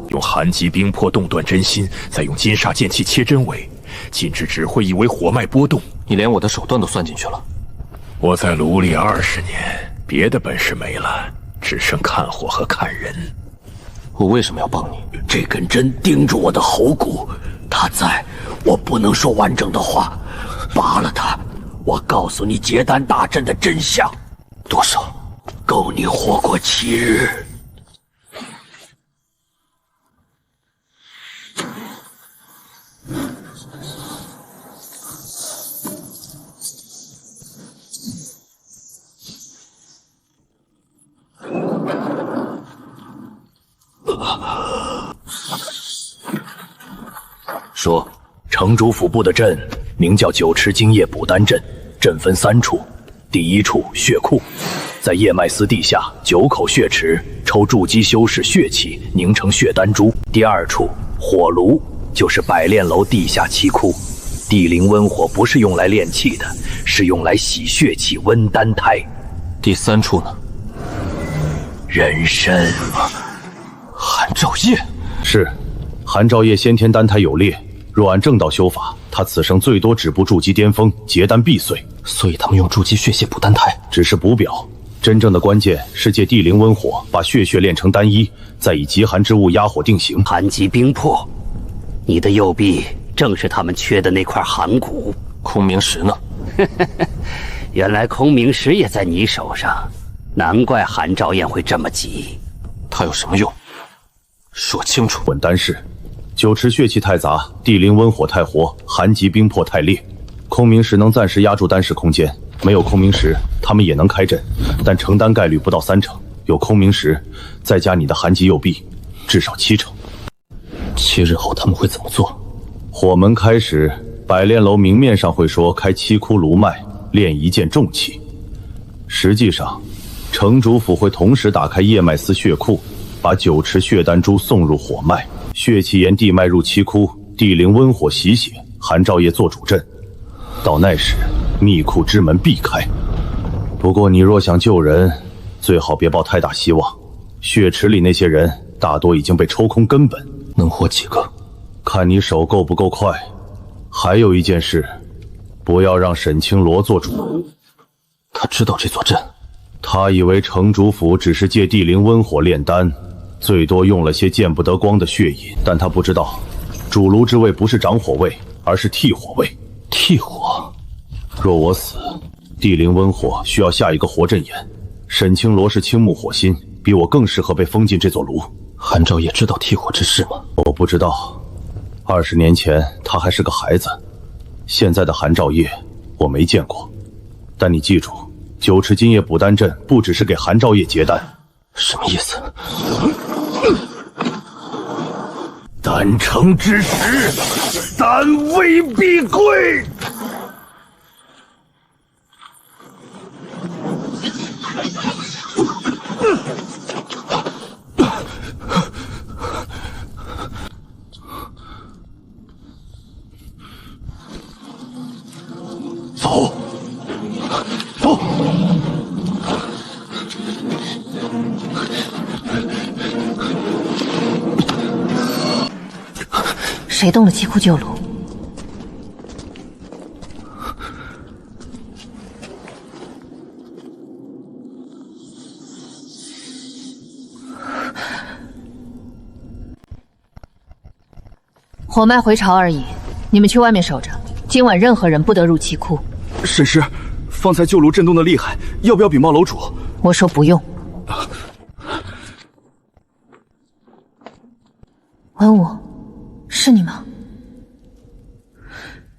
用寒极冰魄冻断真心，再用金煞剑气切真伪，禁止只会以为火脉波动。你连我的手段都算进去了。我在炉里20年，别的本事没了，只剩看火和看人。我为什么要帮你？这根针钉住我的喉骨，它在，我不能说完整的话。拔了它，我告诉你结丹大阵的真相。多少？够你活过7日。说，城主府布的阵名叫9池金液补丹阵，阵分3处。第1处血库，在叶脉司地下9口血池抽筑基修士血气，凝成血丹珠。第2处火炉，就是百炼楼地下7窟。地灵温火不是用来炼气的，是用来洗血气、温丹胎。第3处呢？人参。韩兆业是，韩兆业先天丹胎有裂，若按正道修法，他此生最多止步筑基巅峰，结丹必碎。所以他们用筑基血血补丹胎，只是补表，真正的关键是借地灵温火把血炼成单一，再以极寒之物压火定型。寒极冰魄，你的右臂正是他们缺的那块寒骨。空明石呢？原来空明石也在你手上，难怪韩兆彦会这么急。他有什么用？说清楚。混丹式，9池血气太杂，地灵温火太活，寒极冰魄太烈。空明石能暂时压住丹石空间，没有空明石，他们也能开阵，但成丹概率不到30%。有空明石，再加你的寒极右臂，至少70%。7日后他们会怎么做？火门开始，百炼楼明面上会说开7窟炉脉，炼一件重器。实际上，城主府会同时打开叶脉司血库，把9池血丹珠送入火脉，血气沿地脉入7窟，地灵温火洗血，韩兆业做主阵。到那时，密库之门必开。不过你若想救人，最好别抱太大希望。血池里那些人大多已经被抽空根本，能活几个？看你手够不够快。还有一件事，不要让沈清罗做主。他知道这座阵。他以为城主府只是借地灵温火炼丹，最多用了些见不得光的血饮，但他不知道，主炉之位不是长火位，而是替火位。替火？若我死，地灵温火需要下一个活阵眼。沈清罗是青木火心，比我更适合被封进这座炉。韩兆也知道替火之事吗？我不知道。20年前他还是个孩子，现在的韩兆业我没见过。但你记住，9池金液补丹阵不只是给韩兆业结丹。什么意思？丹成之时，丹位必归。走，走。谁动了七窟鹫炉？火脉回潮而已，你们去外面守着，今晚任何人不得入七窟。沈师，方才鹫炉震动的厉害，要不要禀报楼主？我说不用。文武，是你吗？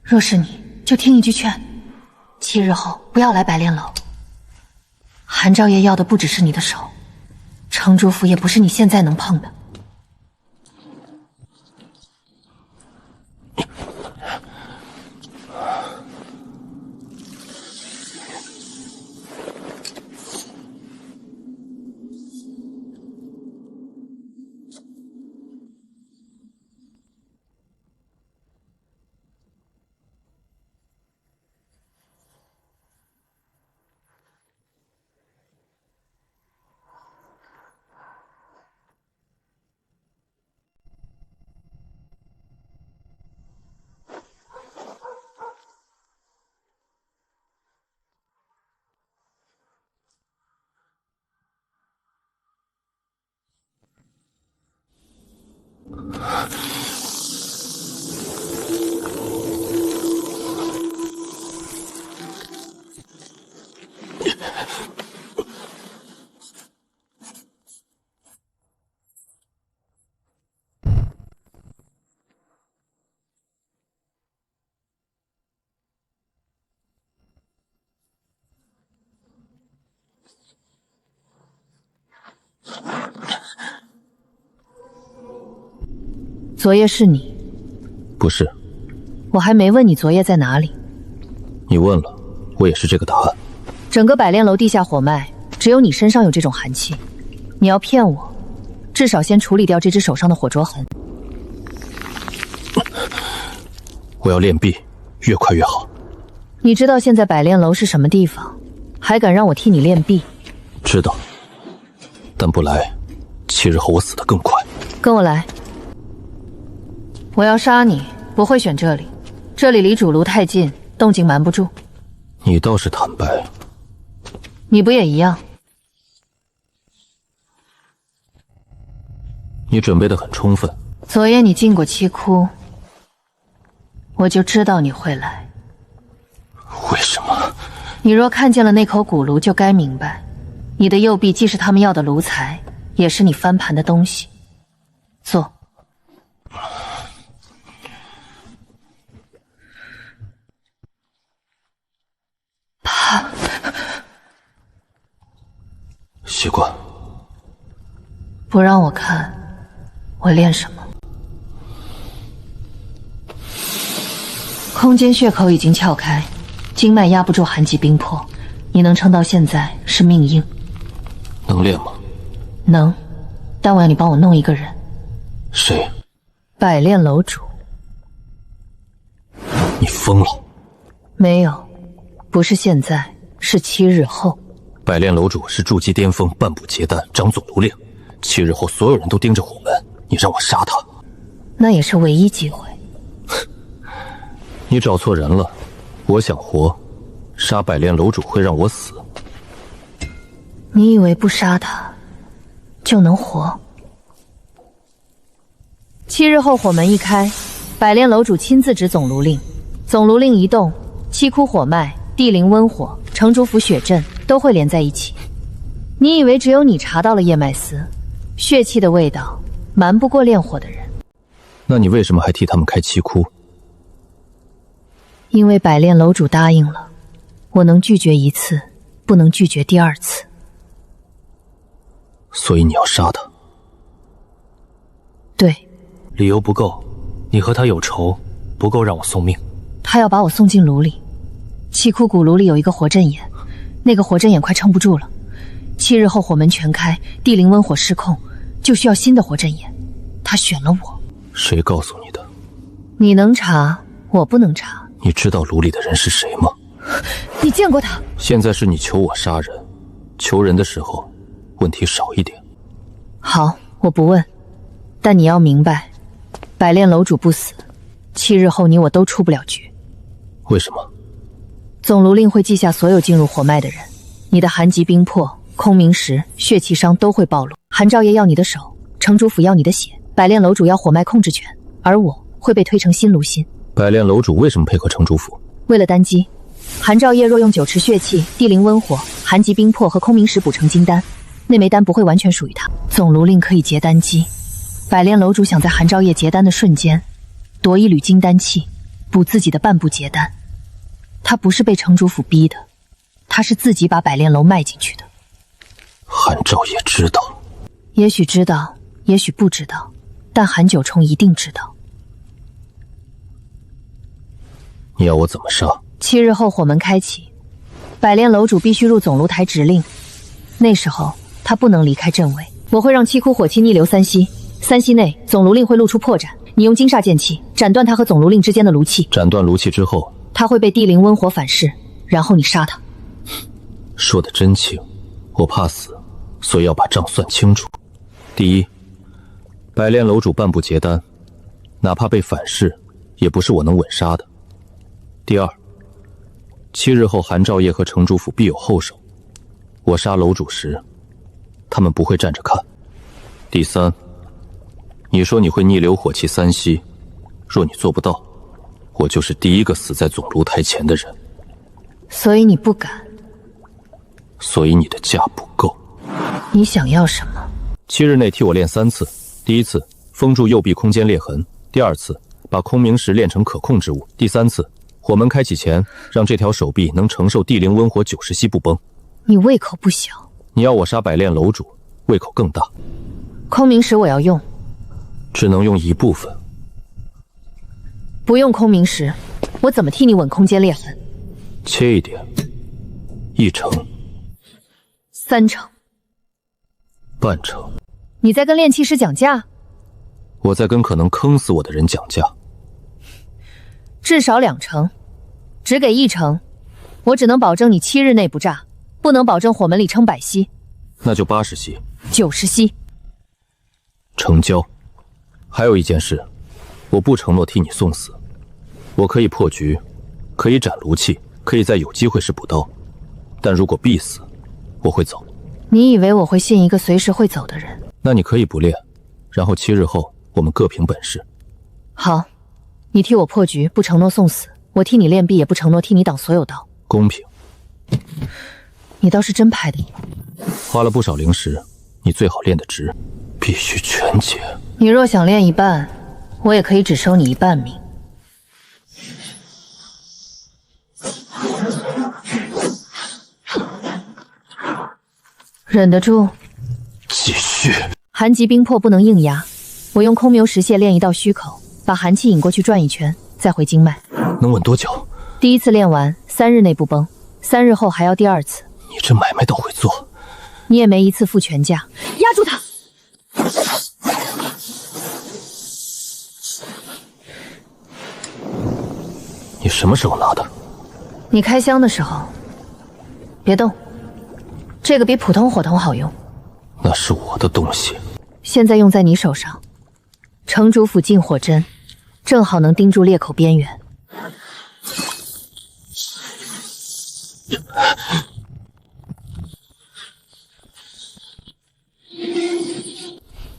若是你，就听一句劝，7日后不要来百炼楼。韩兆业要的不只是你的手，程主府也不是你现在能碰的。昨夜是你？不是。我还没问你昨夜在哪里。你问了，我也是这个答案。整个百炼楼地下火脉，只有你身上有这种寒气。你要骗我，至少先处理掉这只手上的火灼痕。我要练臂，越快越好。你知道现在百炼楼是什么地方，还敢让我替你练臂？知道，但不来，7日后我死得更快。跟我来。我要杀你，不会选这里，这里离主炉太近，动静瞒不住。你倒是坦白。你不也一样？你准备得很充分。昨夜你进过七窟，我就知道你会来。为什么？你若看见了那口古炉，就该明白，你的右臂既是他们要的炉材，也是你翻盘的东西。坐。习惯。不让我看，我练什么？空间血口已经撬开，经脉压不住寒极冰魄，你能撑到现在是命硬。能练吗？能，但我要你帮我弄一个人。谁？百炼楼主。你疯了？没有，不是现在，是7日后。百炼楼主是筑基巅峰，半步结丹，掌总炉令。7日后，所有人都盯着虎门，你让我杀他，那也是唯一机会。你找错人了。我想活，杀百炼楼主会让我死。你以为不杀他就能活？7日后火门一开，百炼楼主亲自执总炉令，总炉令一动，七窟火脉、地灵温火、城主府血阵都会连在一起。你以为只有你查到了叶脉丝，血气的味道瞒不过炼火的人。那你为什么还替他们开七窟？因为百炼楼主答应了，我能拒绝一次，不能拒绝第二次。所以你要杀他？对。理由不够，你和他有仇，不够让我送命。他要把我送进炉里，七窟古炉里有一个活阵眼，那个活阵眼快撑不住了。7日后火门全开，地灵温火失控，就需要新的活阵眼。他选了我。谁告诉你的？你能查，我不能查。你知道炉里的人是谁吗？你见过他？现在是你求我杀人，求人的时候问题少一点。好，我不问，但你要明白，百炼楼主不死， 7日后你我都出不了局。为什么？总炉令会记下所有进入火脉的人，你的寒疾冰魄、空明石、血气伤都会暴露。韩兆业要你的手，城主府要你的血，百炼楼主要火脉控制权，而我会被推成新炉心。百炼楼主为什么配合城主府？为了单机，韩兆业若用9池血气、地灵温火、寒疾冰魄和空明石补成金丹，那枚丹不会完全属于他。总炉令可以结丹机，百炼楼主想在韩兆业结丹的瞬间夺一缕金丹气，补自己的半步结丹。他不是被城主府逼的，他是自己把百炼楼迈进去的。韩兆业知道，也许知道，也许不知道，但韩九冲一定知道。你要我怎么杀？7日后火门开启，百炼楼主必须入总炉台指令，那时候他不能离开阵位。我会让7窟火气逆流3息，3息内总炉令会露出破绽，你用金煞剑气斩断他和总炉令之间的炉气。斩断炉气之后，他会被地灵温火反噬，然后你杀他。说得真轻，我怕死，所以要把账算清楚。第一，百炼楼主半步结丹，哪怕被反噬，也不是我能稳杀的。第二，7日后韩兆业和城主府必有后手，我杀楼主时，他们不会站着看。第三，你说你会逆流火气3息，若你做不到，我就是第一个死在总炉台前的人。所以你不敢？所以你的价不够。你想要什么？7日内替我练3次，第一次封住右臂空间裂痕，第二次把空明石炼成可控之物，第三次火门开启前让这条手臂能承受地灵温火90息不崩。你胃口不小。你要我杀百炼楼主，胃口更大。空明石我要用，只能用一部分。不用空明石，我怎么替你稳空间裂痕？切一点，1成，3成，半成。你在跟炼气师讲价？我在跟可能坑死我的人讲价。至少2成，只给1成，我只能保证你7日内不炸，不能保证火门里撑100息。那就80息，90息。成交。还有一件事，我不承诺替你送死，我可以破局，可以斩炉气，可以在有机会时补刀，但如果必死，我会走。你以为我会信一个随时会走的人？那你可以不练，然后7日后我们各凭本事。好，你替我破局，不承诺送死；我替你练臂，也不承诺替你挡所有刀。公平。你倒是真拍得花了不少灵石，你最好练得直，必须全解。你若想练一半，我也可以只收你1半命。忍得住？继续。寒疾冰魄不能硬压，我用空牛石屑练一道虚口，把寒气引过去转一圈，再回经脉。能稳多久？第1次练完3日内不崩，3日后还要第2次。你这买卖倒会做。你也没1次付全价。压住他！你什么时候拿的？你开箱的时候。别动，这个比普通火筒好用。那是我的东西。现在用在你手上。城主府禁火针，正好能盯住裂口边缘。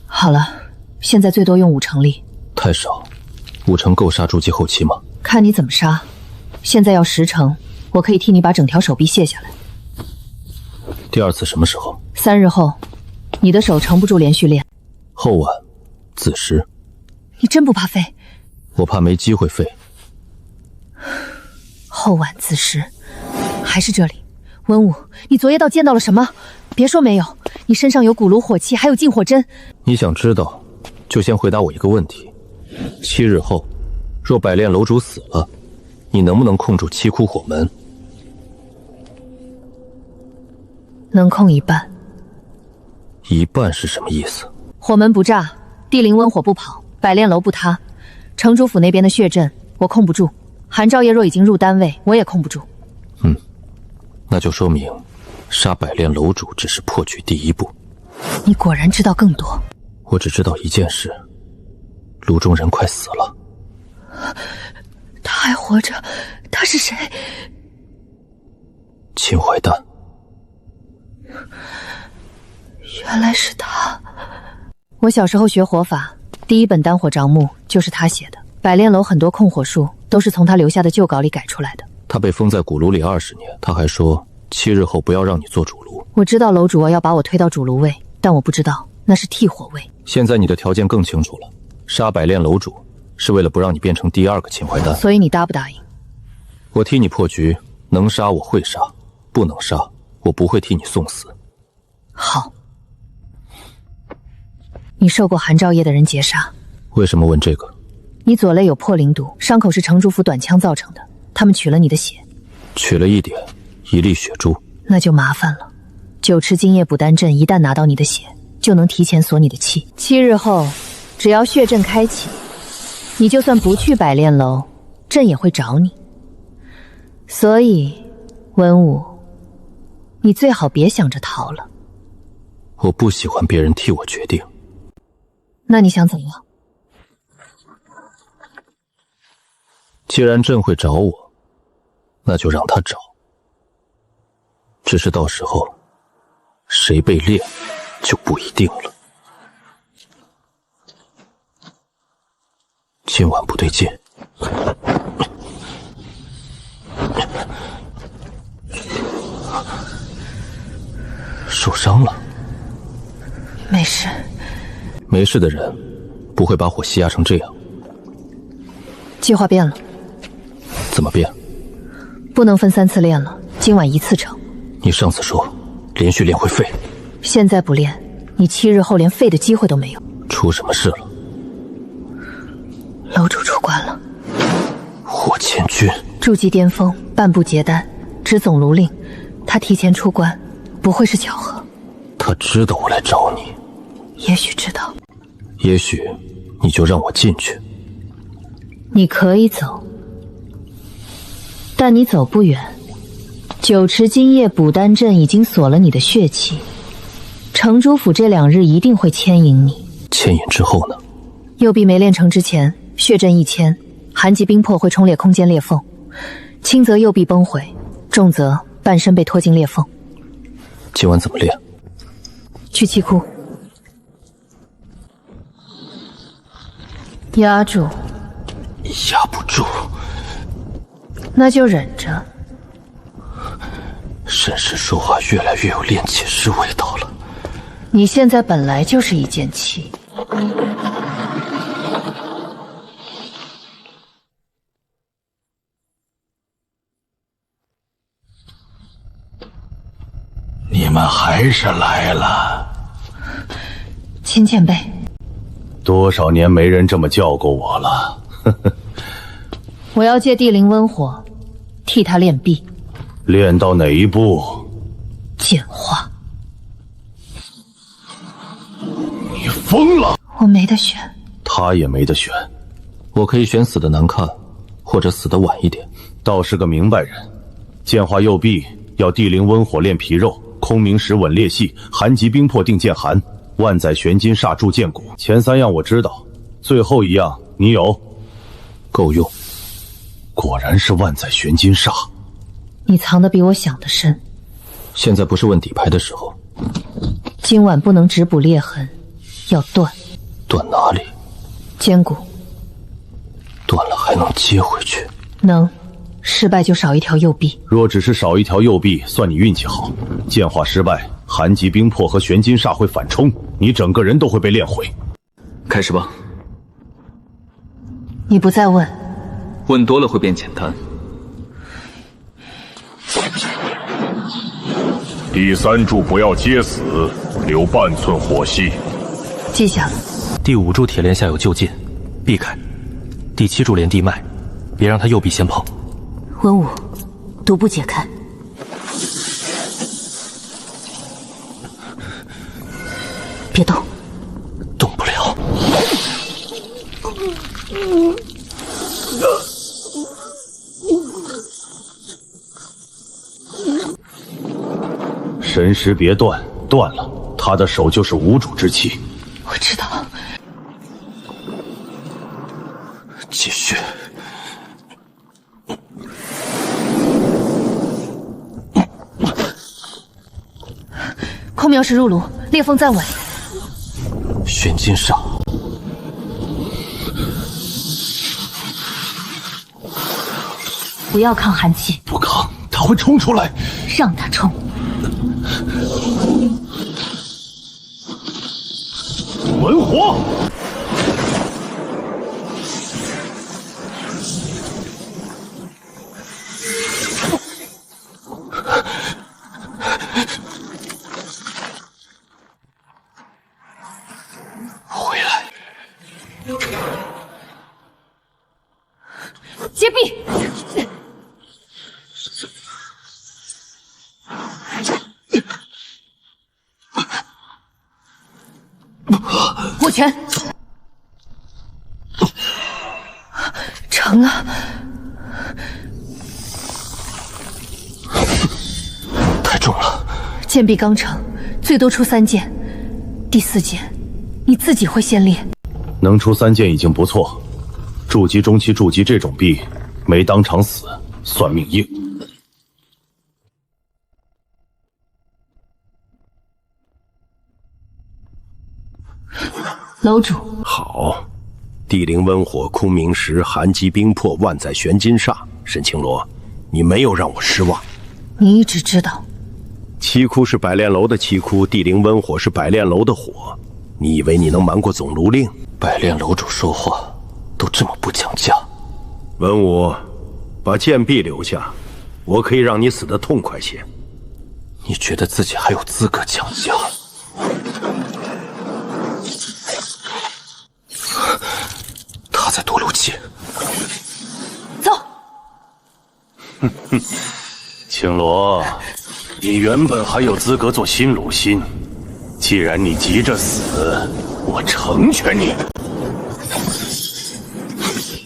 好了，现在最多用5成力。太少，5成够杀筑基后期吗？看你怎么杀。现在要10成，我可以替你把整条手臂卸下来。第2次什么时候？3日后，你的手撑不住连续练。后晚子时。你真不怕废？我怕没机会废。后晚子时，还是这里。文武，你昨夜到见到了什么？别说没有，你身上有古炉火气，还有禁火针。你想知道，就先回答我一个问题：7日后，若百炼楼主死了，你能不能控住7窟火门？能控1半。1半是什么意思？火门不炸，地灵温火不跑，百炼楼不塌，城主府那边的血阵我控不住，韩兆业若已经入单位，我也控不住。那就说明杀百炼楼主只是破局第1步。你果然知道更多。我只知道一件事，炉中人快死了。他还活着，他是谁？秦淮丹。原来是他。我小时候学火法，第一本丹火账目就是他写的。百炼楼很多控火术都是从他留下的旧稿里改出来的。他被封在古炉里20年，他还说7日后不要让你做主炉。我知道楼主要把我推到主炉位，但我不知道那是替火位。现在你的条件更清楚了，杀百炼楼主是为了不让你变成第2个秦淮丹。所以你答不答应？我替你破局，能杀我会杀，不能杀我不会替你送死。好。你受过韩兆业的人劫杀。为什么问这个？你左肋有破灵毒，伤口是程主府短枪造成的，他们取了你的血。取了1点，1粒血珠。那就麻烦了。9池金叶补丹阵一旦拿到你的血，就能提前锁你的气。7日后，只要血阵开启，你就算不去百炼楼，朕也会找你。所以，文武，你最好别想着逃了。我不喜欢别人替我决定。那你想怎样？既然朕会找我，那就让他找。只是到时候，谁被炼就不一定了。今晚不对劲。受伤了？没事。没事的人不会把火吸压成这样。计划变了。怎么变？不能分3次练了，今晚1次成。你上次说连续练会废，现在不练，你7日后连废的机会都没有。出什么事了？楼主出关了。火千钧筑基巅峰，半步结丹，执总炉令，他提前出关，不会是巧合。他知道我来找你。也许知道。也许你就让我进去。你可以走，但你走不远。9池金叶补丹阵已经锁了你的血气，程主府这2日一定会牵引你。牵引之后呢？右臂没练成之前，血阵一牵，寒极冰魄会冲裂空间裂缝，轻则右臂崩毁，重则半身被拖进裂缝。今晚怎么练？去气库。压住。压不住。那就忍着。沈氏说话越来越有炼气师味道了。你现在本来就是一剑气。你们还是来了。秦前辈，多少年没人这么叫过我了。我要借地灵温火，替他练臂。练到哪一步？简化。你疯了！我没得选。他也没得选。我可以选死的难看，或者死得晚一点。倒是个明白人。剑化右臂要地灵温火炼皮肉，空明石稳裂隙，寒极冰魄定剑寒，万载玄金煞铸剑骨。前3样我知道，最后1样你有？够用。果然是万载玄金煞。你藏得比我想的深。现在不是问底牌的时候。今晚不能只补裂痕，要断。断哪里？肩骨。断了还能接回去？能。失败就少一条右臂。若只是少一条右臂，算你运气好。剑化失败，寒极冰魄和玄金煞会反冲，你整个人都会被炼毁。开始吧。你不再问，问多了会变简单。第3柱不要接死，留半寸火息。记下了。第5柱铁链下有旧劲，避开。第7柱连地脉，别让他右臂先碰。文武，独步解开。别动。动不了。神识别断，断了，他的手就是无主之气。我知道。继续。妙是入炉，裂缝暂稳。玄金煞，不要抗寒气，不抗，他会冲出来。让他冲。文火。回来！接臂！握拳！成了。太重了。剑臂刚成，最多出3剑，第4剑你自己会先练。能出3剑已经不错。筑基中期筑基这种臂，没当场死算命硬。楼主，好，地灵温火、空明石、寒极冰魄、万载玄金煞，沈青罗，你没有让我失望。你一直知道，七窟是百炼楼的七窟，地灵温火是百炼楼的火。你以为你能瞒过总炉令？百炼楼主说话都这么不讲价。文武，把剑臂留下，我可以让你死得痛快些。你觉得自己还有资格讲价？他在夺炉界。走。青罗，你原本还有资格做新炉心，既然你急着死，我成全你。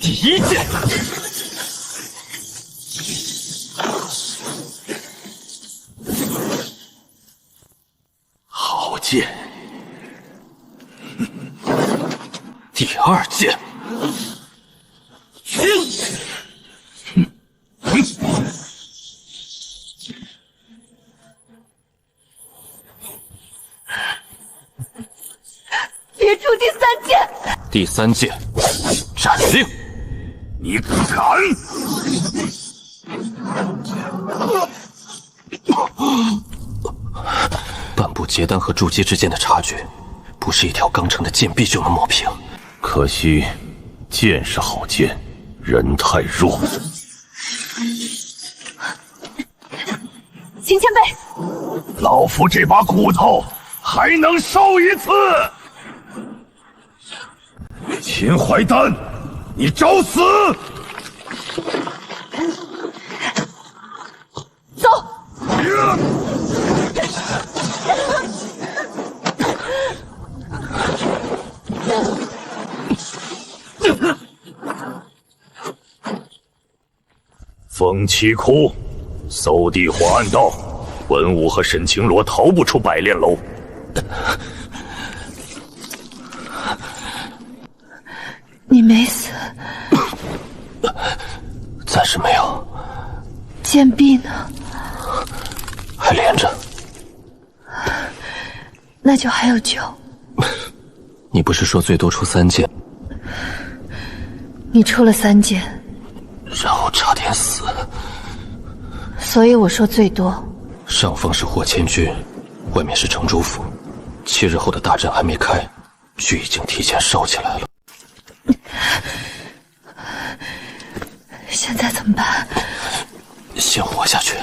第1剑。好剑。第2剑。别出第3剑。第3剑，斩令！你敢？半步结丹和筑基之间的差距，不是一条刚成的剑臂就能抹平。可惜，剑是好剑，人太弱。秦前辈，老夫这把骨头还能受一次。秦怀丹，你找死！走。风七窟，搜地火暗道，文武和沈青罗逃不出百炼楼。你没死，暂时没有。剑臂呢？还连着。那就还有救。你不是说最多出3剑？你出了3剑，然后差点死。所以我说最多。上方是霍千军，外面是城主府，7日后的大阵还没开，剧已经提前烧起来了。现在怎么办？先活下去。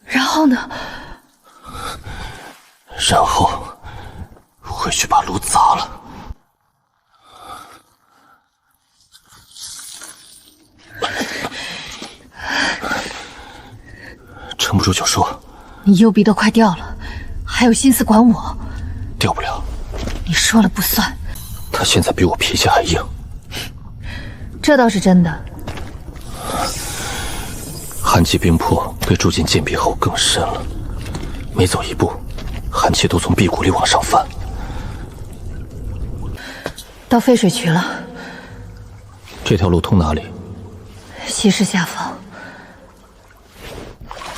然后呢？然后回去把炉砸了。撑不住就说。你右臂都快掉了，还有心思管我？掉不了。你说了不算。他现在比我脾气还硬。这倒是真的。寒气冰魄被住进剑臂后更深了，每走一步，寒气都从臂骨里往上翻。到废水渠了。这条路通哪里？西市下方。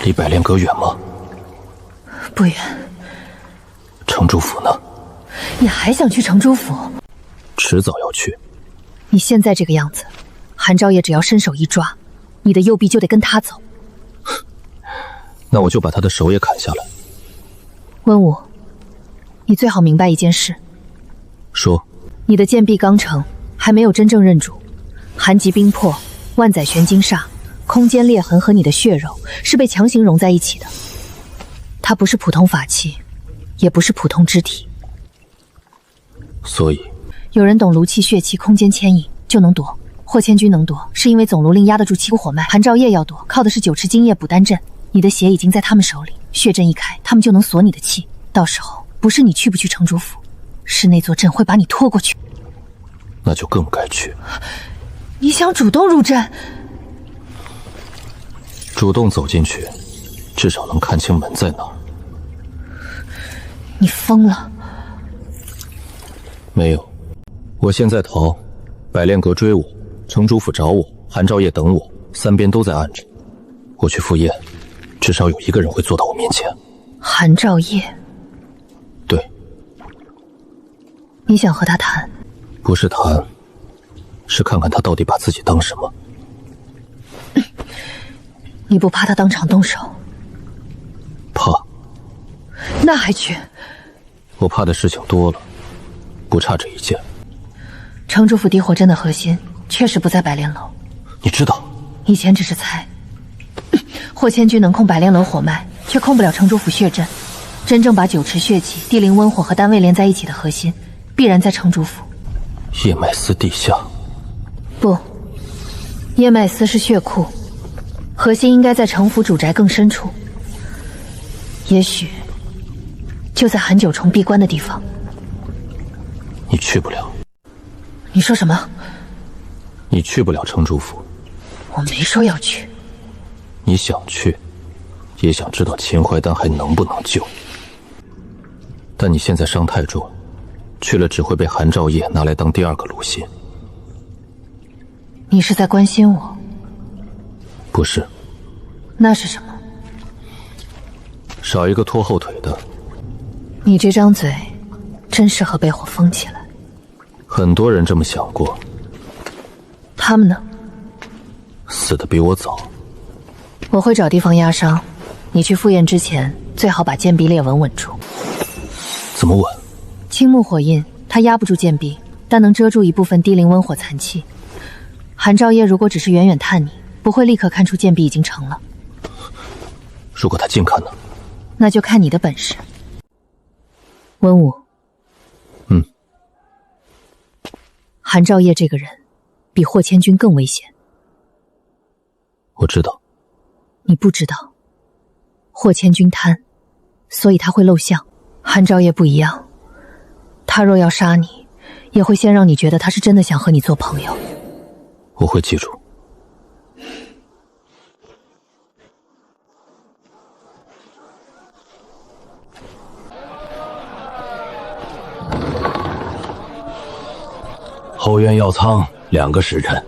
离百炼阁远吗？不远。城主府呢？你还想去城主府？迟早要去。你现在这个样子，韩昭业只要伸手一抓，你的右臂就得跟他走。那我就把他的手也砍下来。温武，你最好明白一件事。说。你的剑臂刚成，还没有真正认主。寒极冰魄、万载玄金煞、空间裂痕和你的血肉是被强行融在一起的。它不是普通法器，也不是普通肢体。所以，有人懂炉气、血气、空间牵引就能夺。霍千钧能夺，是因为总炉令压得住七股火脉。韩昭业要夺，靠的是9池金液补丹阵。你的血已经在他们手里，血阵一开，他们就能锁你的气。到时候，不是你去不去城主府，是那座阵会把你拖过去。那就更该去。你想主动入阵？主动走进去，至少能看清门在哪儿。你疯了？没有，我现在逃，百炼阁追我，城主府找我，韩昭业等我，三边都在按着。我去赴宴，至少有一个人会坐到我面前。韩昭业？对。你想和他谈？不是谈，是看看他到底把自己当什么。你不怕他当场动手？怕。那还去？我怕的事情多了，不差这一件。城主府地火阵的核心确实不在百炼楼。你知道？以前只是猜。霍千钧能控百炼楼火脉，却控不了城主府血阵。真正把9池血气、地灵温火和丹位连在一起的核心，必然在城主府。叶脉司地下？不，叶脉司是血库，核心应该在城府主宅更深处。也许就在韩九重闭关的地方。你去不了。你说什么？你去不了城主府。我没说要去。你想去，也想知道秦淮丹还能不能救。但你现在伤太重，去了只会被韩昭业拿来当第2个鲁心。你是在关心我？不是。那是什么？少一个拖后腿的。你这张嘴真适合被火封起来。很多人这么想过。他们呢？死得比我早。我会找地方压伤，你去赴宴之前最好把剑臂裂纹稳住。怎么稳？青木火印，它压不住剑臂，但能遮住一部分地灵温火残气。韩昭业如果只是远远探你，不会立刻看出剑臂已经成了。如果他近看呢？那就看你的本事。温武。韩昭业这个人，比霍千钧更危险。我知道。你不知道。霍千钧贪，所以他会露相。韩昭业不一样，他若要杀你，也会先让你觉得他是真的想和你做朋友。我会记住。后院药仓2个时辰。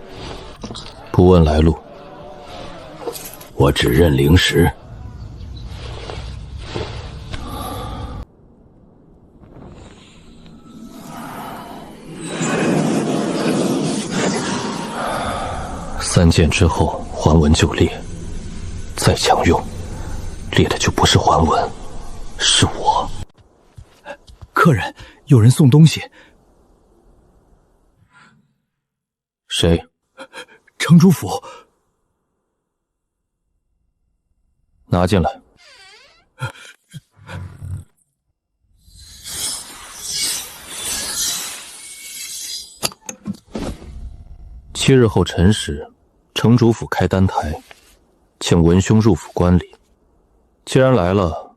不问来路。我只认灵石。3剑之后，还纹就裂。再强用，裂的就不是还纹，是我。客人，有人送东西。谁？城主府。拿进来。7日后辰时，城主府开丹台，请文兄入府观礼。既然来了，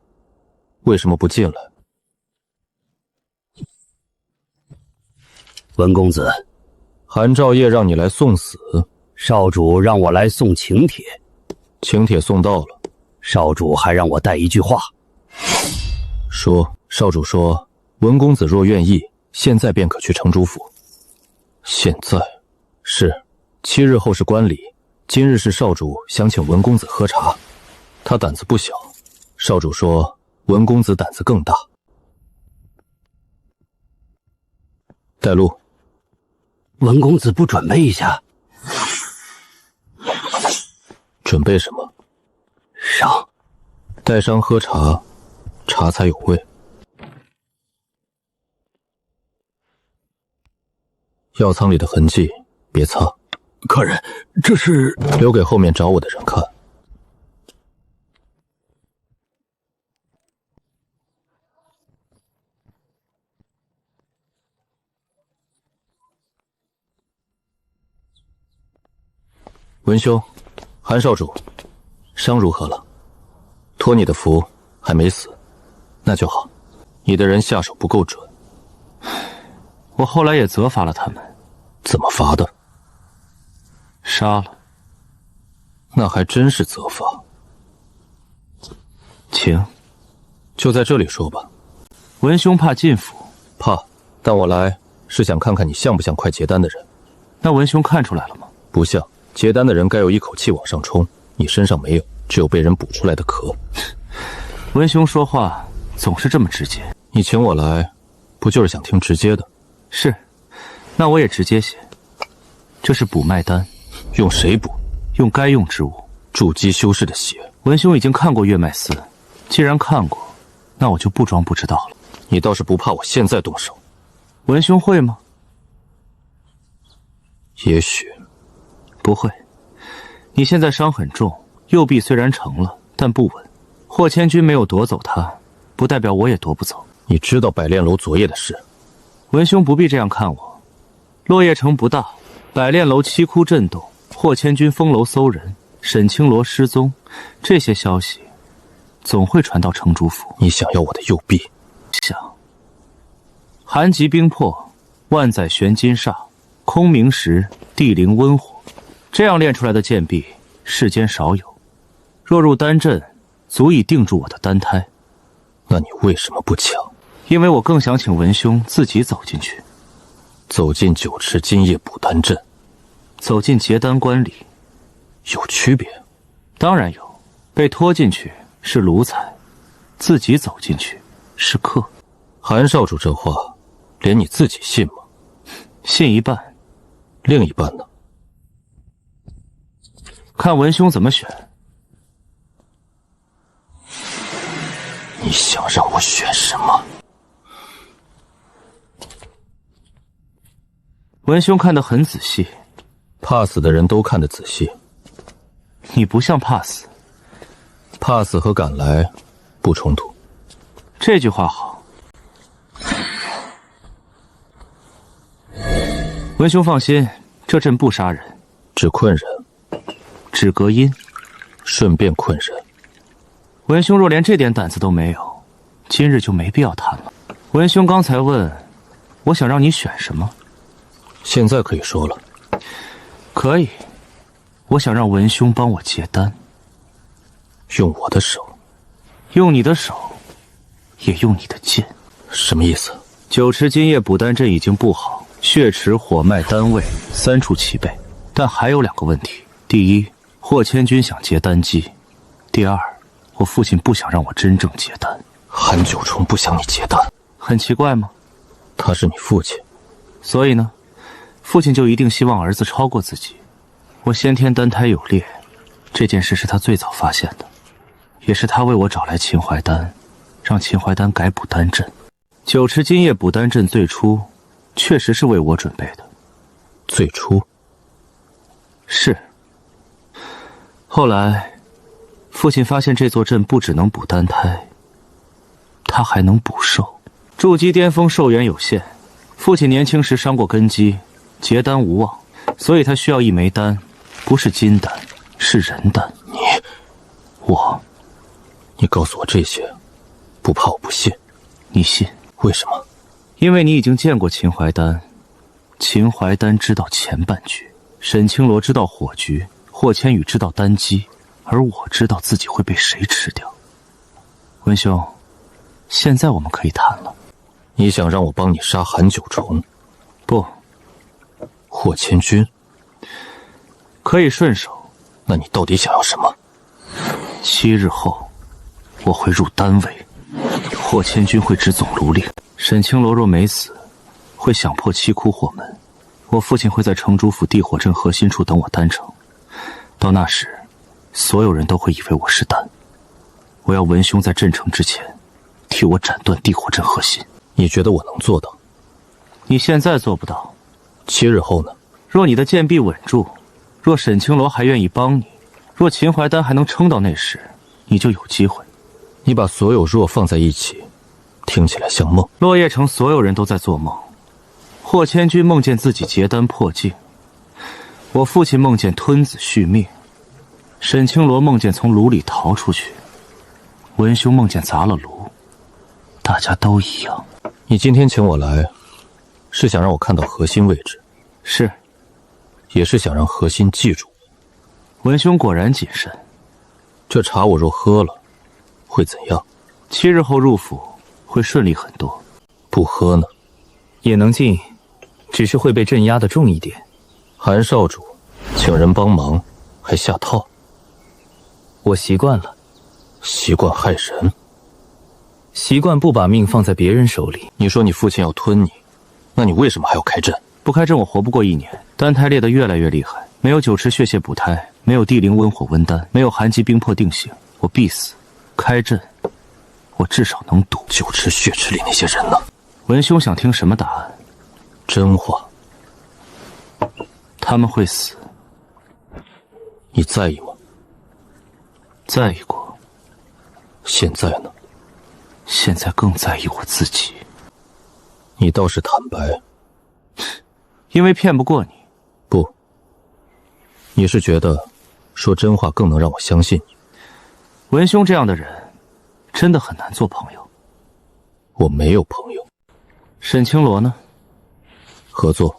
为什么不进来？文公子，韩昭业让你来送死，少主让我来送请帖，请帖送到了。少主还让我带一句话。说，少主说，文公子若愿意，现在便可去城主府。现在？是，7日后是观礼，今日是少主想请文公子喝茶。他胆子不小，少主说，文公子胆子更大。带路。文公子不准备一下？准备什么？伤。带伤喝茶，茶才有味。药仓里的痕迹别擦。客人，这是留给后面找我的人看。文兄，韩少主，伤如何了？托你的福，还没死，那就好。你的人下手不够准。我后来也责罚了他们。怎么罚的？杀了。那还真是责罚。请，就在这里说吧。文兄怕进府？怕，但我来是想看看你像不像快结丹的人。那文兄看出来了吗？不像。结丹的人该有一口气往上冲，你身上没有，只有被人补出来的壳。文兄说话总是这么直接。你请我来，不就是想听直接的？是，那我也直接些。这是补脉丹，用谁补？用该用之物。筑基修士的血。文兄已经看过月脉司，既然看过，那我就不装不知道了。你倒是不怕我现在动手？文兄会吗？也许。不会，你现在伤很重，右臂虽然成了，但不稳。霍千军没有夺走它，不代表我也夺不走。你知道百炼楼昨夜的事？文兄不必这样看我。落叶城不大，百炼楼七窟震动，霍千军封楼搜人，沈清罗失踪，这些消息总会传到城主府。你想要我的右臂？想。寒极冰魄，万载玄金煞，空明石，地灵温火。这样练出来的剑臂，世间少有。若入丹阵，足以定住我的丹胎。那你为什么不抢？因为我更想请文兄自己走进去。走进九池金叶补丹阵，走进结丹关里，有区别？当然有。被拖进去是奴才，自己走进去是客。韩少主这话，连你自己信吗？信一半，另一半呢？看文兄怎么选。你想让我选什么？文兄看得很仔细，怕死的人都看得仔细。你不像怕死。怕死和赶来不冲突。这句话好。文兄放心，这阵不杀人，只困人，只隔音，顺便困人。文兄若连这点胆子都没有，今日就没必要谈了。文兄刚才问我想让你选什么，现在可以说了。可以，我想让文兄帮我结丹。用我的手？用你的手，也用你的剑。什么意思？九池金叶补丹阵已经布好，血池、火脉、丹位3处齐备，但还有2个问题：第一，霍千军想结丹机；第二，我父亲不想让我真正结丹。韩九重不想你结丹，很奇怪吗？他是你父亲，所以呢，父亲就一定希望儿子超过自己。我先天丹胎有裂，这件事是他最早发现的，也是他为我找来秦淮丹，让秦淮丹改补丹阵。九池金叶补丹阵最初确实是为我准备的。最初？是。后来父亲发现这座阵不只能补丹胎，它还能补寿。筑基巅峰寿元有限，父亲年轻时伤过根基，结丹无望，所以他需要一枚丹，不是金丹，是人丹。你告诉我这些，不怕我不信？你信？为什么？因为你已经见过秦淮丹，秦淮丹知道前半局，沈清罗知道火局，霍千羽知道丹机，而我知道自己会被谁吃掉。文兄，现在我们可以谈了。你想让我帮你杀韩九重？不。霍千军？可以顺手。那你到底想要什么？ 7日后，我会入丹位。霍千军会执总卢令，沈清罗若没死，会想破七窟火门。我父亲会在城主府地火阵核心处等我丹城，到那时，所有人都会以为我是丹。我要文兄在镇城之前，替我斩断地火阵核心。你觉得我能做到？你现在做不到，7日后呢？若你的剑臂稳住，若沈清罗还愿意帮你，若秦淮丹还能撑到那时，你就有机会。你把所有若放在一起，听起来像梦。落叶城所有人都在做梦。霍千军梦见自己结丹破境，我父亲梦见吞子续命，沈清罗梦见从炉里逃出去，文兄梦见砸了炉。大家都一样。你今天请我来，是想让我看到核心位置？是，也是想让核心记住我。文兄果然谨慎。这茶我若喝了，会怎样？7日后入府会顺利很多。不喝呢？也能进，只是会被镇压的重一点。韩少主请人帮忙，还下套。我习惯了。习惯害人？习惯不把命放在别人手里。你说你父亲要吞你，那你为什么还要开阵？不开阵我活不过1年，丹胎裂得越来越厉害，没有9池血泄补胎，没有地灵温火温丹，没有寒极冰魄定型，我必死。开阵，我至少能赌。9池血池里那些人呢？文兄想听什么答案？真话。他们会死。你在意吗？在意过。现在呢？现在更在意我自己。你倒是坦白。因为骗不过你。不。你是觉得说真话更能让我相信你？文兄这样的人，真的很难做朋友。我没有朋友。沈清罗呢？合作。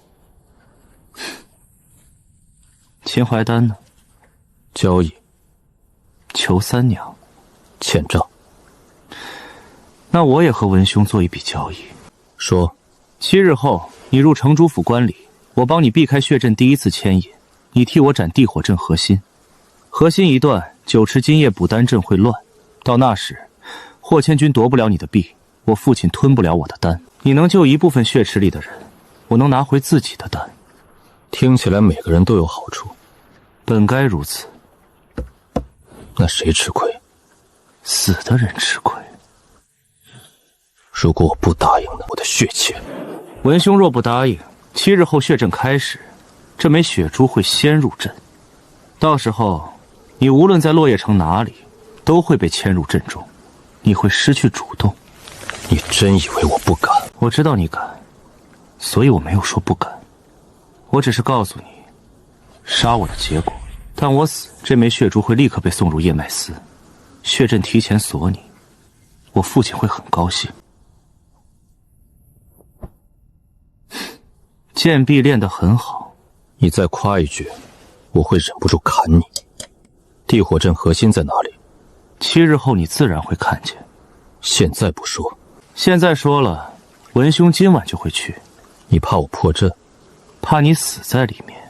秦淮丹呢？交易。求三娘。欠账。那我也和文兄做一笔交易。说。7日后你入城主府观礼，我帮你避开血阵第1次牵引，你替我斩地火阵核心。核心一断，9池金液补丹阵会乱，到那时，霍千军夺不了你的臂，我父亲吞不了我的丹。你能救一部分血池里的人，我能拿回自己的丹。听起来每个人都有好处。本该如此。那谁吃亏？死的人吃亏。如果我不答应呢？我的血切。文兄若不答应，7日后血阵开始，这枚血珠会先入阵，到时候你无论在落叶城哪里，都会被牵入阵中，你会失去主动。你真以为我不敢？我知道你敢，所以我没有说不敢，我只是告诉你，杀我的结果。但我死，这枚血珠会立刻被送入叶脉司，血阵提前锁你，我父亲会很高兴。剑臂练得很好，你再夸一句，我会忍不住砍你。地火阵核心在哪里？7日后你自然会看见。现在不说。现在说了，文兄今晚就会去。你怕我破阵？怕你死在里面。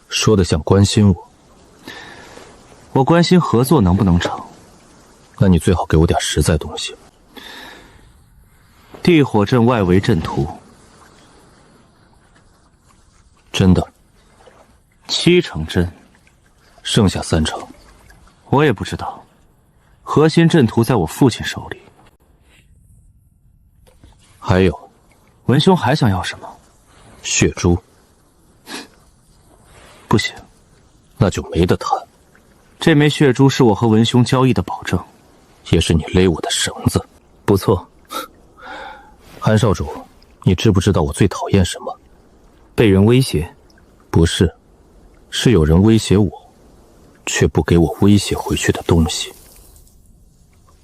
说得像关心我。我关心合作能不能成。那你最好给我点实在东西。地火阵外围阵图。真的？7成真，剩下3成，我也不知道。核心阵图在我父亲手里。还有，文兄还想要什么？血珠。不行，那就没得谈。这枚血珠是我和文兄交易的保证，也是你勒我的绳子。不错。韩少主，你知不知道我最讨厌什么？被人威胁？不是，是有人威胁我，却不给我威胁回去的东西。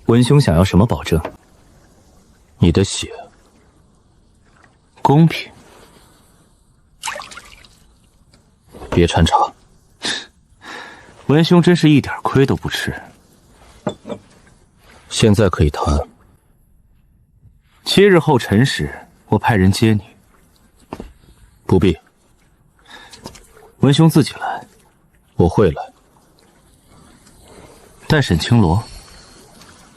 文兄想要什么保证？你的血。公平。别掺茶。文兄真是一点亏都不吃。现在可以谈。7日后辰时，我派人接你。不必。文兄自己来。我会来。带沈清罗。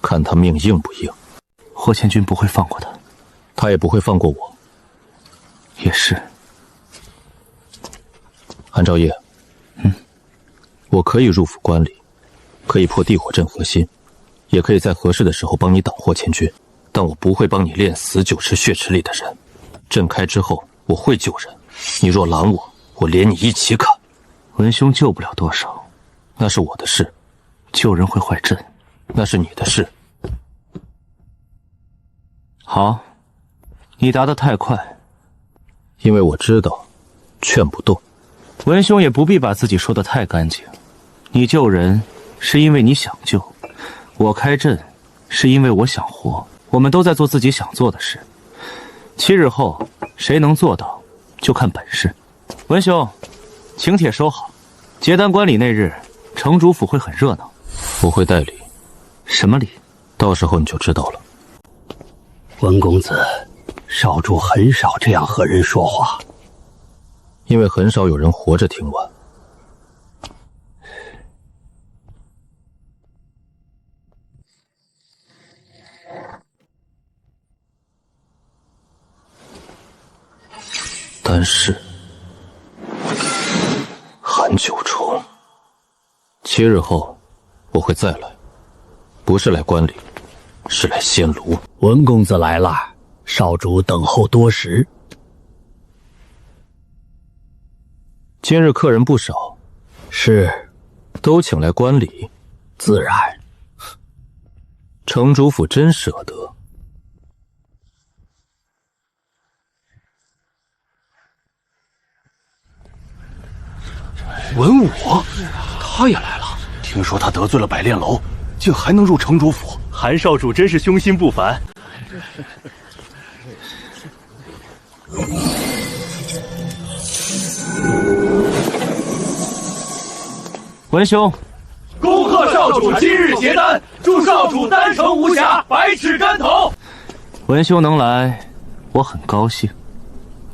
看他命硬不硬。霍千军不会放过他，他也不会放过我。也是。韩兆业，我可以入府观礼，可以破地火阵核心，也可以在合适的时候帮你挡霍千军，但我不会帮你练死9池血池里的人。阵开之后，我会救人，你若拦我，我连你一起砍。文兄救不了多少，那是我的事；救人会坏阵，那是你的事。好，你答得太快，因为我知道劝不动。文兄也不必把自己说得太干净。你救人是因为你想救，我开阵是因为我想活。我们都在做自己想做的事。7日后谁能做到，就看本事。文兄，请帖收好。结丹观礼那日，城主府会很热闹。我会带礼。什么礼？到时候你就知道了。文公子，少主很少这样和人说话，因为很少有人活着听完。但是韩九重，7日后我会再来，不是来观礼，是来献炉。文公子来了，少主等候多时。今日客人不少，是，都请来观礼。自然。城主府真舍得。文武，他也来了。听说他得罪了百炼楼，竟还能入城主府。韩少主真是胸心不凡。文兄，恭贺少主今日结丹，祝少主丹城无瑕，百尺竿头。文兄能来，我很高兴。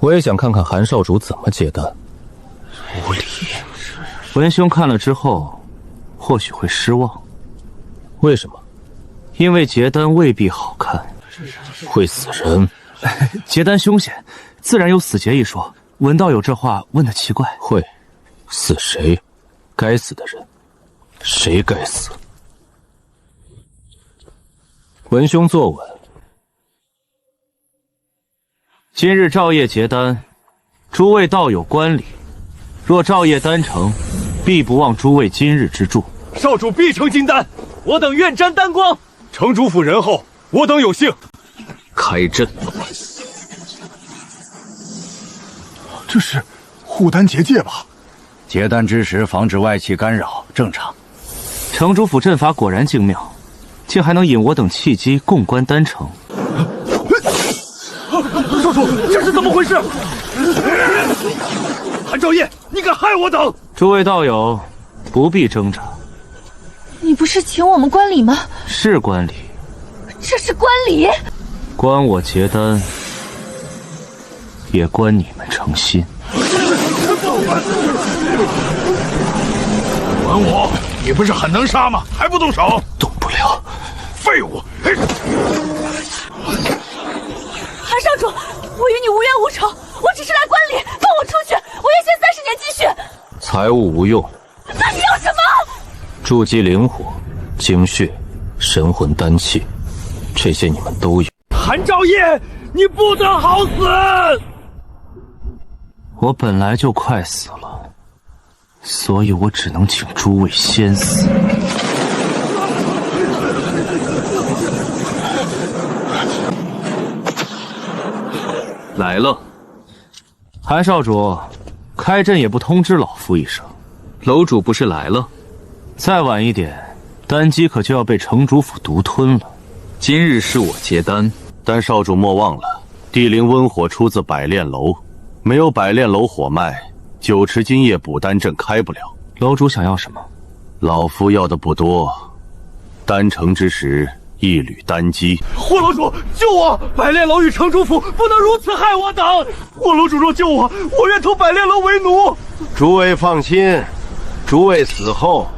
我也想看看韩少主怎么结丹。无礼。文兄看了之后，或许会失望。为什么？因为结丹未必好看，会死人。结丹凶险，自然有死结一说。文道友这话问得奇怪。会，死谁？该死的人，谁该死？文兄坐稳。今日赵业结丹，诸位道友观礼。若赵业丹成，必不忘诸位今日之助。少主必成金丹，我等愿沾丹光。城主府仁厚，我等有幸。开阵。这是护丹结界吧？结丹之时，防止外气干扰，正常。城主府阵法果然精妙，竟还能引我等契机共观丹城。少主，这是怎么回事？韩兆业，你敢害我等！诸位道友，不必挣扎。你不是请我们观礼吗？是观礼。这是观礼？观我结丹，也观你们诚心。文武，你不是很能杀吗？还不动手？动不了。废物！韩少主，我与你无冤无仇，我只是来观礼，放我出去，我愿献30年积蓄。财物无用。那你要什么？筑基灵火、精血、神魂丹气，这些你们都有。韩兆业，你不得好死！我本来就快死了，所以我只能请诸位先死。来了。韩少主，开阵也不通知老夫一声。楼主不是来了？再晚一点，丹姬可就要被城主府独吞了。今日是我结丹，但少主莫忘了，地灵温火出自百炼楼，没有百炼楼火脉，9池金液补丹阵开不了。楼主想要什么？老夫要的不多，丹成之时一缕丹姬。霍楼主，救我！百炼楼与城主府不能如此害我等。霍楼主若救我，我愿投百炼楼为奴。诸位放心，诸位死后，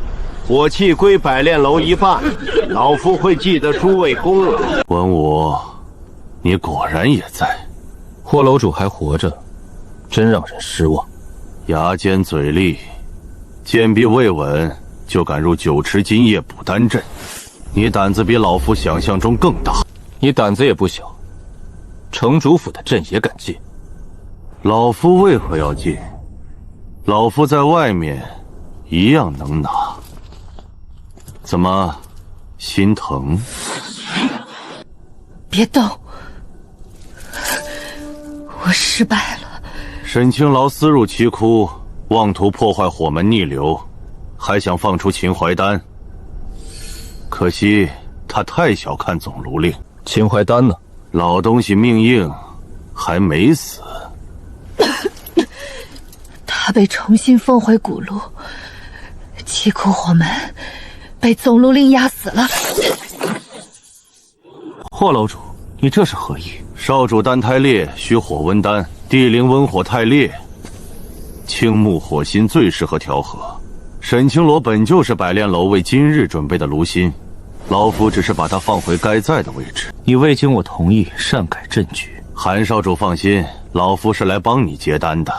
火气归百炼楼一半，老夫会记得诸位公恩。文武，你果然也在。霍楼主还活着，真让人失望。牙尖嘴利，剑臂未稳就敢入九池金叶补丹阵，你胆子比老夫想象中更大。你胆子也不小，城主府的阵也敢进。老夫为何要进？老夫在外面一样能拿。怎么，心疼？别动，我失败了。沈清劳私入奇窟，妄图破坏火门逆流，还想放出秦淮丹。可惜他太小看总炉令。秦淮丹呢？老东西命硬，还没死。他被重新封回古路，奇窟火门被总炉令压死了。霍楼主，你这是何意？少主丹太烈，需火温丹，地灵温火太烈，青木火心最适合调和。沈清罗本就是百炼楼为今日准备的炉心，老夫只是把它放回该在的位置。你未经我同意擅改阵局。韩少主放心，老夫是来帮你接丹的，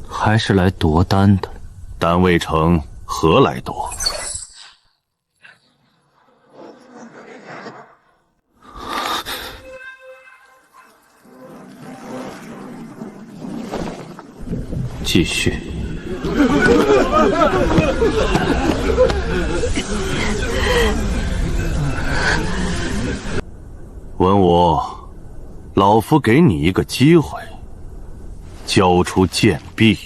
还是来夺丹的？丹未成，何来夺？继续。文武，老夫给你一个机会，交出剑臂，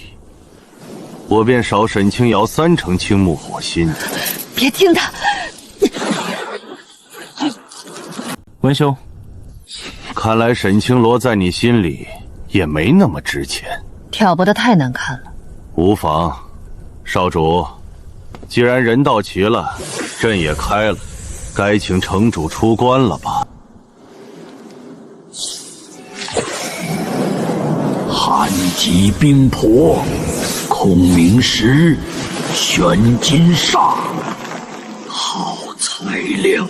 我便少沈清瑶3成青木火心。别听他。文兄，看来沈清罗在你心里也没那么值钱。挑拨得太难看了。无妨，少主，既然人到齐了，阵也开了，该请城主出关了吧？寒极冰魄，空明石，玄金煞，好材料。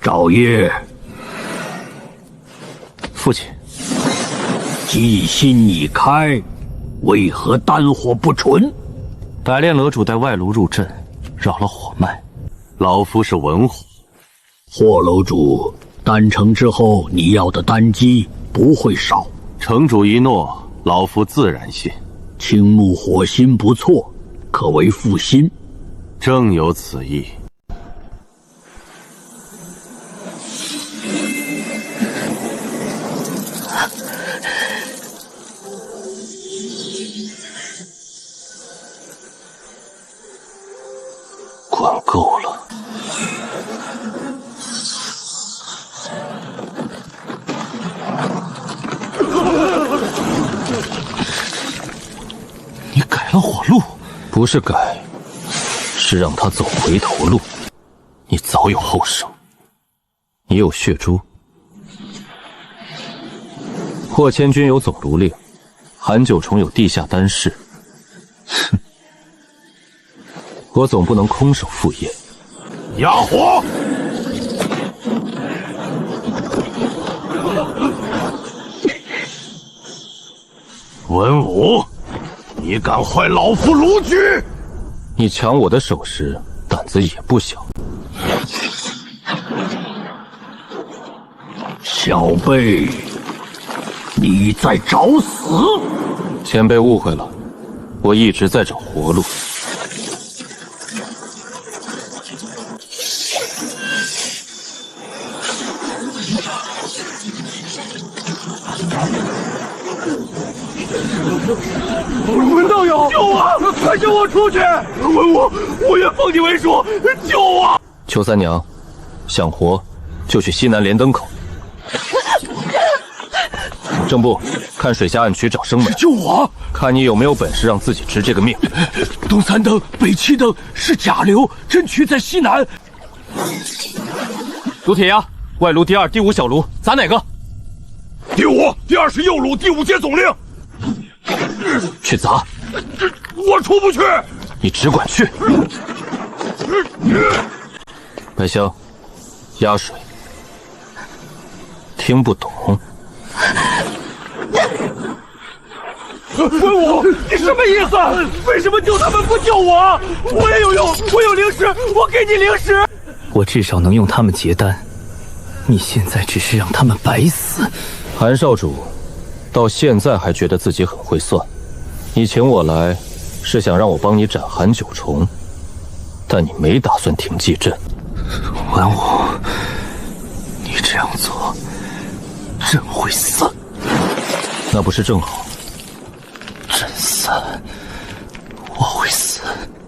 赵爷，父亲，计心已开，为何丹火不纯？百炼楼主带外炉入阵，扰了火脉。老夫是文火。霍楼主，丹成之后，你要的丹基不会少。城主一诺，老夫自然信。青木火心不错，可为复心。正有此意。管够了。你改了火路？不是改，是让他走回头路。你早有后手，你有血珠。霍千军有总炉令，韩九重有地下丹室。哼，我总不能空手赴宴。压火！文武，你敢坏老夫炉局？你抢我的首时，胆子也不小。小辈，你在找死！前辈误会了，我一直在找活路。文道友，救我！快救我出去！文武，我愿奉你为主，救我！邱三娘，想活就去西南连灯口。正部，看水下暗渠找生门。救我！看你有没有本事让自己值这个命。东三灯、北七灯是假流，阵渠在西南。卢铁牙，外炉第2、第5小炉，砸哪个？第5、第2是右炉，第5接总令。去砸！我出不去。你只管去。百香，压水。听不懂。文武，你什么意思？为什么救他们不救我？我也有用，我有灵石，我给你灵石。我至少能用他们结丹，你现在只是让他们白死。韩少主，到现在还觉得自己很会算。你请我来，是想让我帮你斩韩九重，但你没打算停祭阵。文武，你这样做真会死。那不是正好？真散，我会死。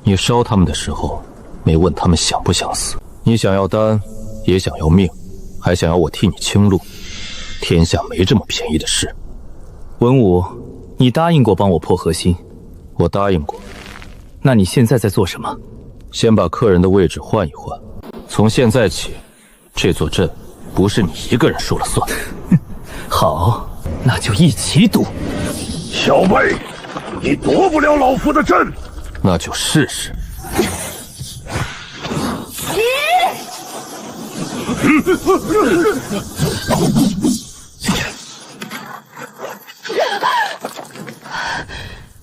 你烧他们的时候，没问他们想不想死。你想要丹，也想要命，还想要我替你清路。天下没这么便宜的事。文武，你答应过帮我破核心。我答应过。那你现在在做什么？先把客人的位置换一换。从现在起，这座阵不是你一个人说了算。好，那就一起赌。小辈，你夺不了老夫的阵，那就试试。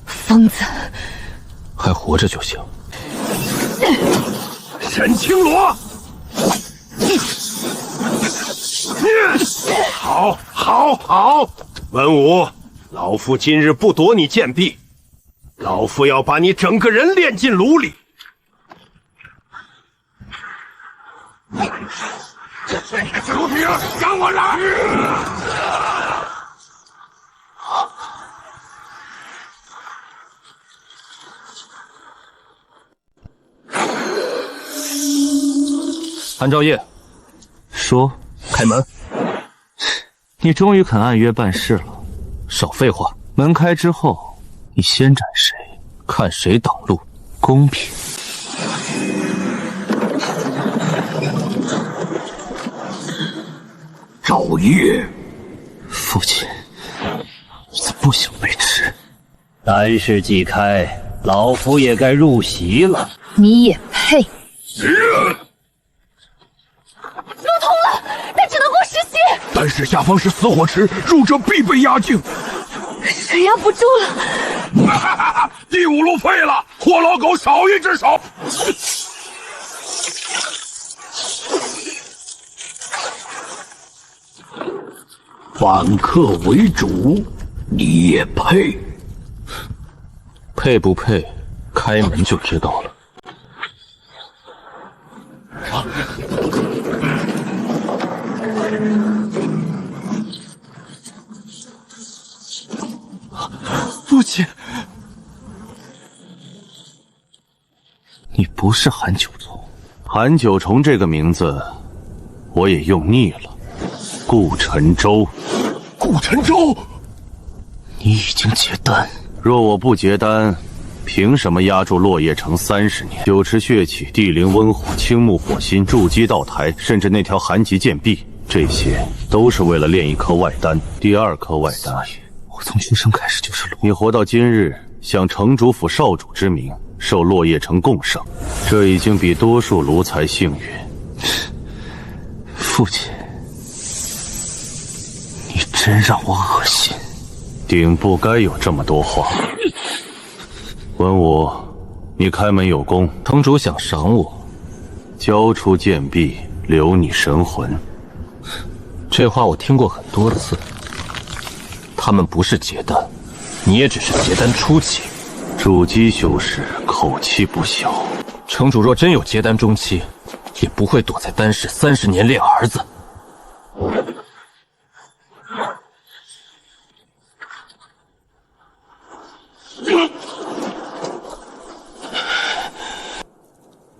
疯子，还活着就行。沈青罗，好，好，好！文武，老夫今日不夺你剑臂，老夫要把你整个人炼进炉里。朱平，让我来！韩兆业，说，开门。你终于肯按约办事了。少废话。门开之后，你先斩谁？看谁挡路。公平。赵烨，父亲，我不想被吃。丹事既开，老夫也该入席了。你也配？路通了，但只能过10息。丹室下方是死火池，入者必被压境。水压不住了。第5路废了，活老狗少一只手。反客为主，你也配？配不配，开门就知道了。父亲，你不是韩九重。韩九重这个名字，我也用腻了。顾辰舟，顾辰舟，你已经结丹。若我不结丹，凭什么压住落叶城30年？酒池血气、地灵温火、青木火心、筑基道台，甚至那条寒极剑臂，这些都是为了炼一颗外丹。第2颗外丹，我从出生开始就是你活到今日，享城主府少主之名，受落叶城贡赏，这已经比多数奴才幸运。父亲，你真让我恶心。顶不该有这么多话。文武，你开门有功，城主想赏我，交出剑臂，留你神魂。这话我听过很多次。他们不是结丹，你也只是结丹初期。筑基修士口气不小。城主若真有结丹中期，也不会躲在丹室30年练儿子。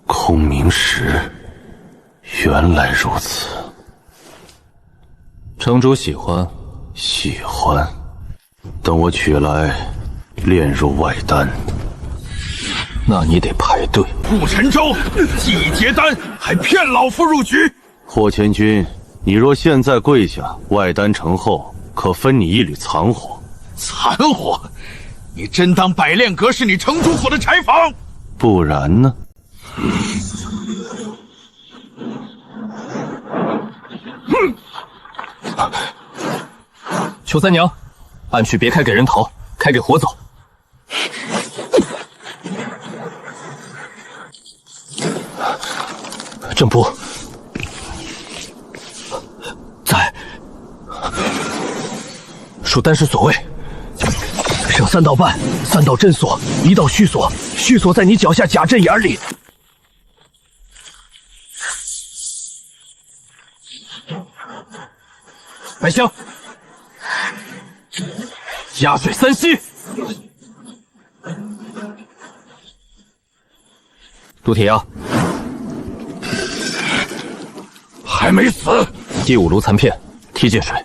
空明石，原来如此。城主喜欢？喜欢。等我取来，炼入外丹。那你得排队。顾辰舟，既结丹，还骗老夫入局。霍千钧，你若现在跪下，外丹成后，可分你一缕残火。残火？你真当百炼阁是你城主府的柴房？不然呢？邱三娘，暗渠别开给人逃，开给活走。郑仆在，属丹师所谓，剩3道半，3道真锁，1道虚锁，虚锁在你脚下假阵眼里。白香，压水3息。陆铁阳，还没死。第5炉残片，踢界水。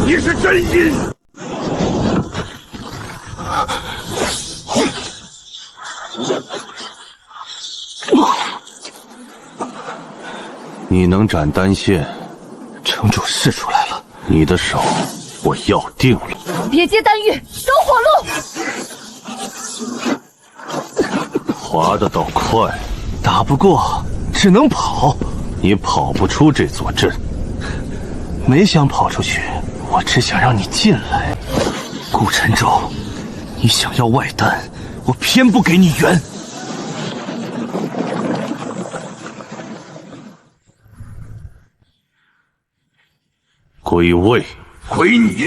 你是真阴！你能斩丹线，城主试出来了，你的手我要定了。别接丹玉，走火路。滑得倒快，打不过只能跑。你跑不出这座阵。没想跑出去，我只想让你进来。顾晨舟，你想要外丹，我偏不给你圆。归位，归你！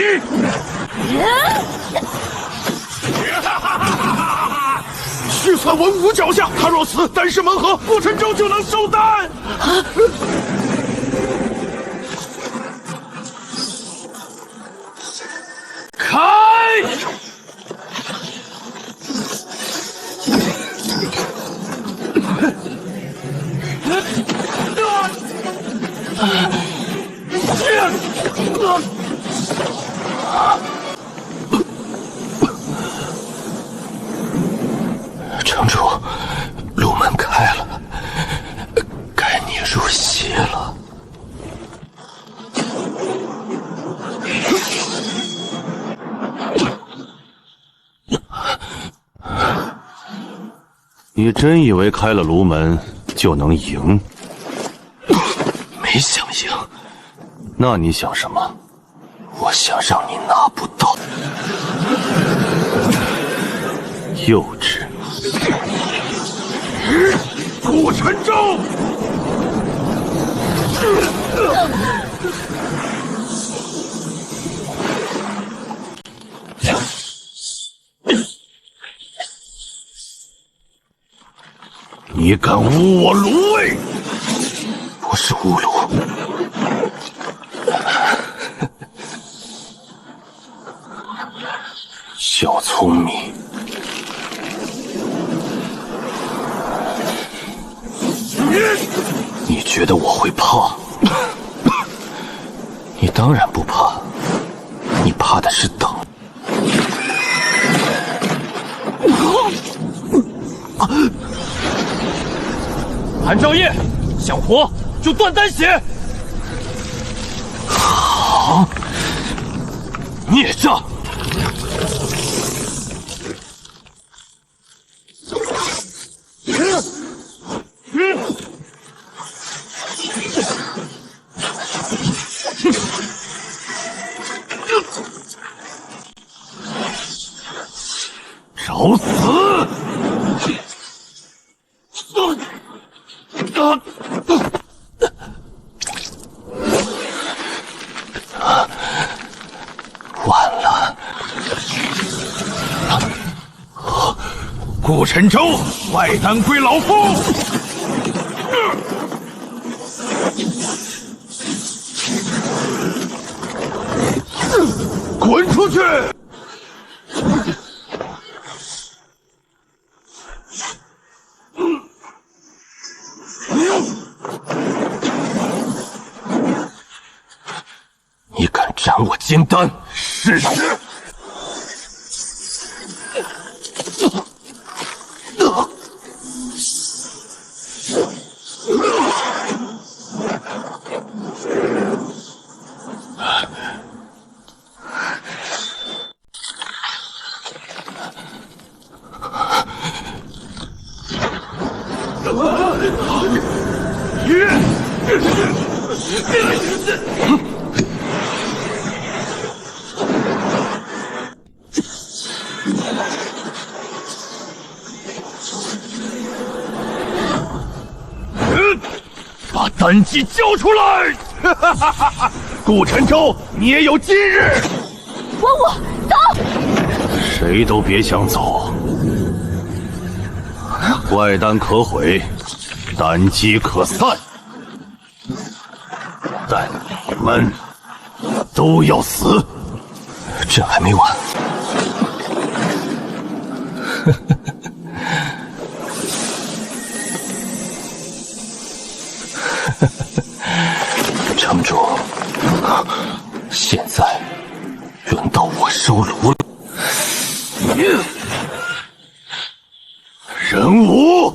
虚算文武脚下，他若死，丹师门合，顾晨舟就能收丹。开！城主，路门开了，该你入席了。你真以为开了炉门就能赢？没想赢，那你想什么？我想让你拿不到。幼稚！顾晨舟！你敢侮我芦苇？不是侮辱。小聪明。你觉得我会怕？你当然不怕，你怕的是等。韩兆业，想活就断丹血！好，孽障！找死！完了！顾晨舟，外丹归老夫！滚出去！你敢斩我金丹？试试！把丹姬交出来！顾晨舟，你也有今日！文武，走！谁都别想走。怪丹可毁，丹姬可散，但你们都要死！这还没完。城主，现在轮到我收炉了。人武，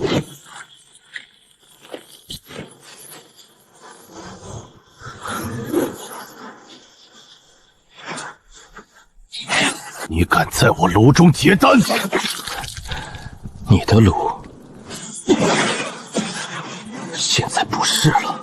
你敢在我炉中结丹？你的炉现在不是了。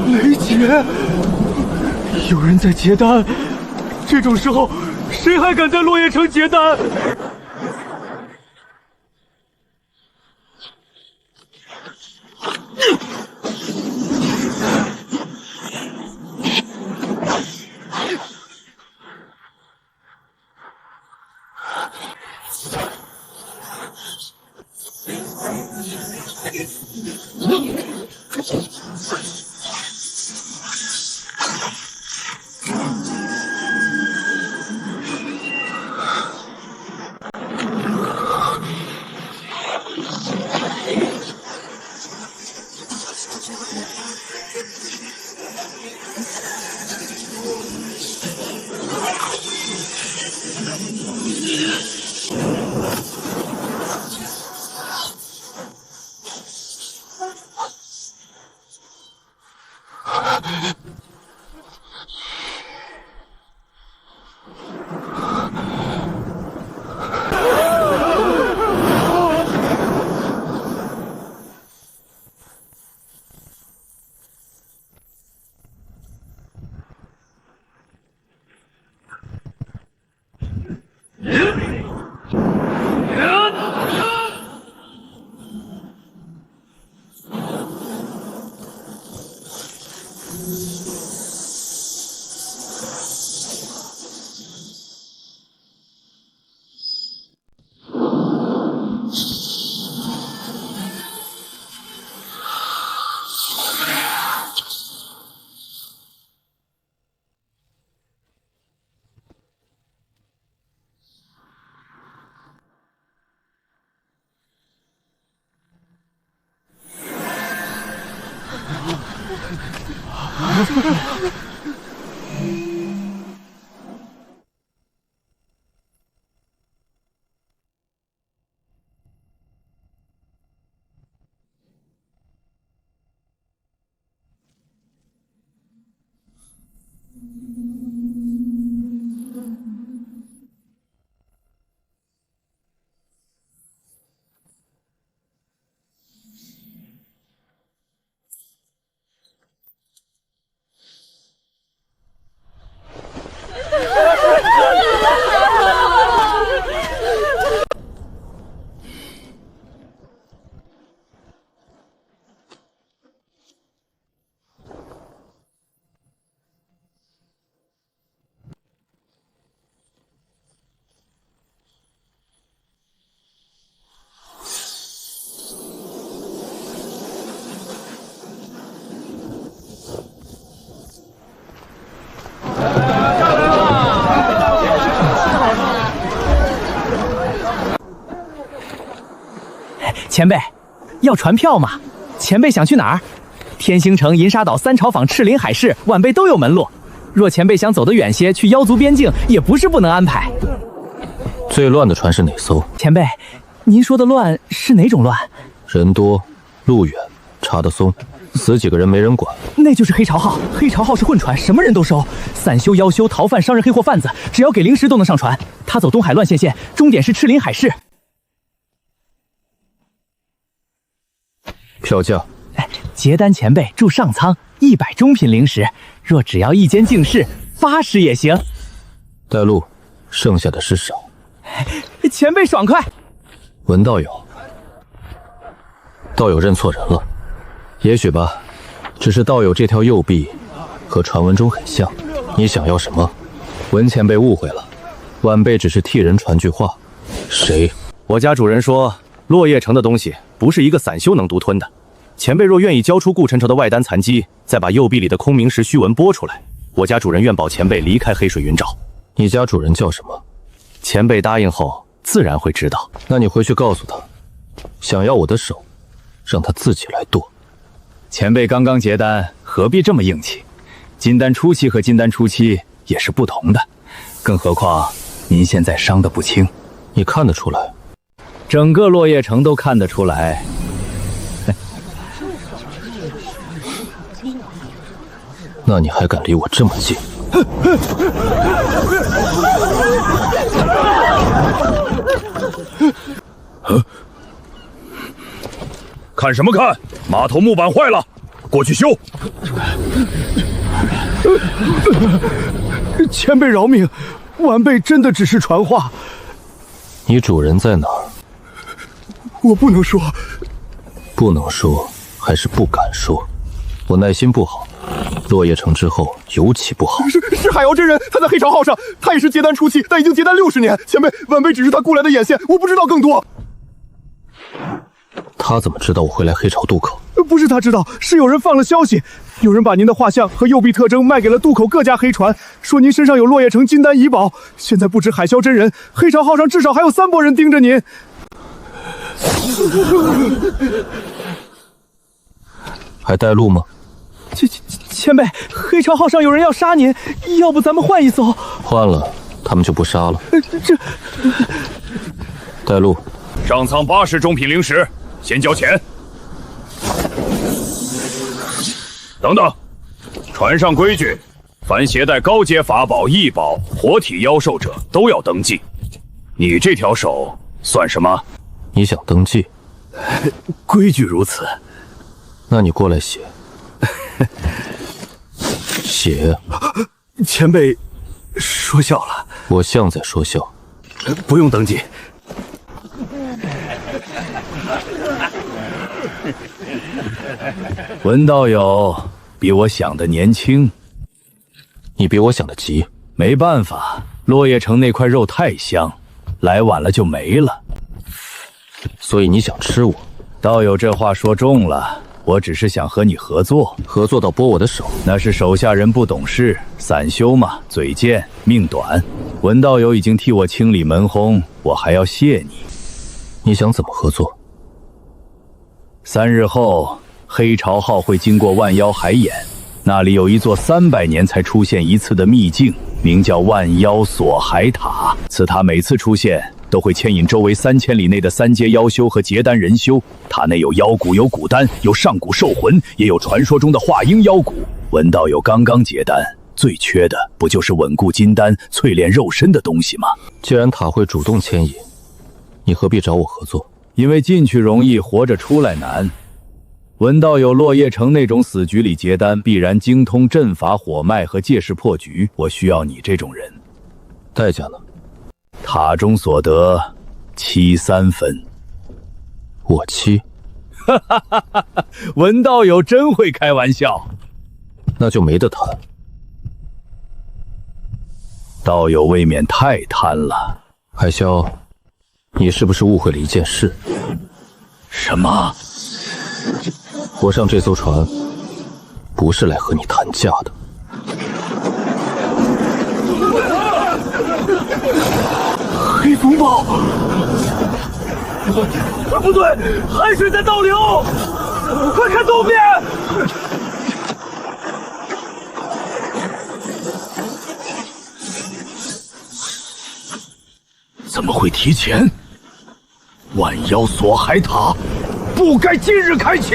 雷姐，有人在结丹，这种时候谁还敢在落叶城结丹？前辈，要船票吗？前辈想去哪儿？天星城、银沙岛、三朝坊、赤林海市，晚辈都有门路。若前辈想走得远些，去妖族边境也不是不能安排。最乱的船是哪艘？前辈，您说的乱是哪种乱？人多，路远，查得松，死几个人没人管。那就是黑潮号。黑潮号是混船，什么人都收，散修、妖修、逃犯、商人、黑货贩子，只要给灵石都能上船。他走东海乱线线，终点是赤林海市。票价，结丹前辈住上舱，100中品灵石，若只要一间净室，80也行。带路，剩下的是少。前辈爽快。文道友，道友认错人了，也许吧，只是道友这条右臂和传闻中很像。你想要什么？文前辈误会了，晚辈只是替人传句话。谁？我家主人说，落叶城的东西不是一个散修能独吞的。前辈若愿意交出顾晨朝的外丹残机，再把右臂里的空明石虚文拨出来，我家主人愿保前辈离开黑水云沼。你家主人叫什么？前辈答应后自然会知道。那你回去告诉他，想要我的手，让他自己来剁。前辈刚刚结丹，何必这么硬气？金丹初期和金丹初期也是不同的，更何况您现在伤得不轻。你看得出来？整个落叶城都看得出来。那你还敢离我这么近？看什么看？码头木板坏了，过去修。前辈饶命，晚辈真的只是传话。你主人在哪儿？我不能说。不能说，还是不敢说？我耐心不好。落叶城之后尤其不好。是海瑶真人，他在黑潮号上，他也是结丹初期，但已经结丹60年。前辈，晚辈只是他雇来的眼线，我不知道更多。他怎么知道我会来黑潮渡口？不是他知道，是有人放了消息，有人把您的画像和右臂特征卖给了渡口各家黑船，说您身上有落叶城金丹遗宝。现在不止海霄真人，黑潮号上至少还有3拨人盯着您。还带路吗？前辈，黑潮号上有人要杀您，要不咱们换一艘？换了，他们就不杀了。这带路。上舱80中品灵石，先交钱。等等，船上规矩，凡携带高阶法宝、异宝、活体妖兽者都要登记。你这条手算什么？你想登记？规矩如此。那你过来写。写。前辈说笑了。我像在说笑。不用登记。文道友比我想的年轻。你比我想的急。没办法，落叶城那块肉太香，来晚了就没了。所以你想吃我？道友这话说重了，我只是想和你合作。合作到剥我的手？那是手下人不懂事，散修嘛，嘴贱命短。文道友已经替我清理门轰，我还要谢你。你想怎么合作？3日后，黑潮号会经过万妖海眼，那里有一座300年才出现一次的秘境，名叫万妖锁海塔。此塔每次出现都会牵引周围3000里内的3阶妖修和结丹人修。塔内有妖骨，有古丹，有上古兽魂，也有传说中的化婴妖骨。文道友刚刚结丹，最缺的不就是稳固金丹、淬炼肉身的东西吗？既然塔会主动牵引，你何必找我合作？因为进去容易，活着出来难。文道友落叶城那种死局里结丹，必然精通阵法、火脉和借势破局。我需要你这种人。代价呢？塔中所得7、3分。我7？哈哈哈哈！文道友真会开玩笑。那就没得谈。道友未免太贪了。海霄，你是不是误会了一件事？什么？我上这艘船不是来和你谈价的。黑风暴！不对，海水在倒流，快看东边！怎么会提前？万妖锁海塔不该今日开启。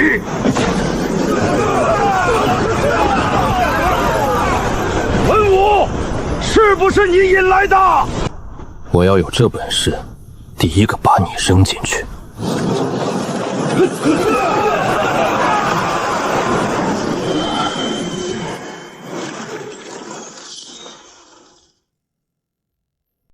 文武，是不是你引来的？我要有这本事，第一个把你扔进去。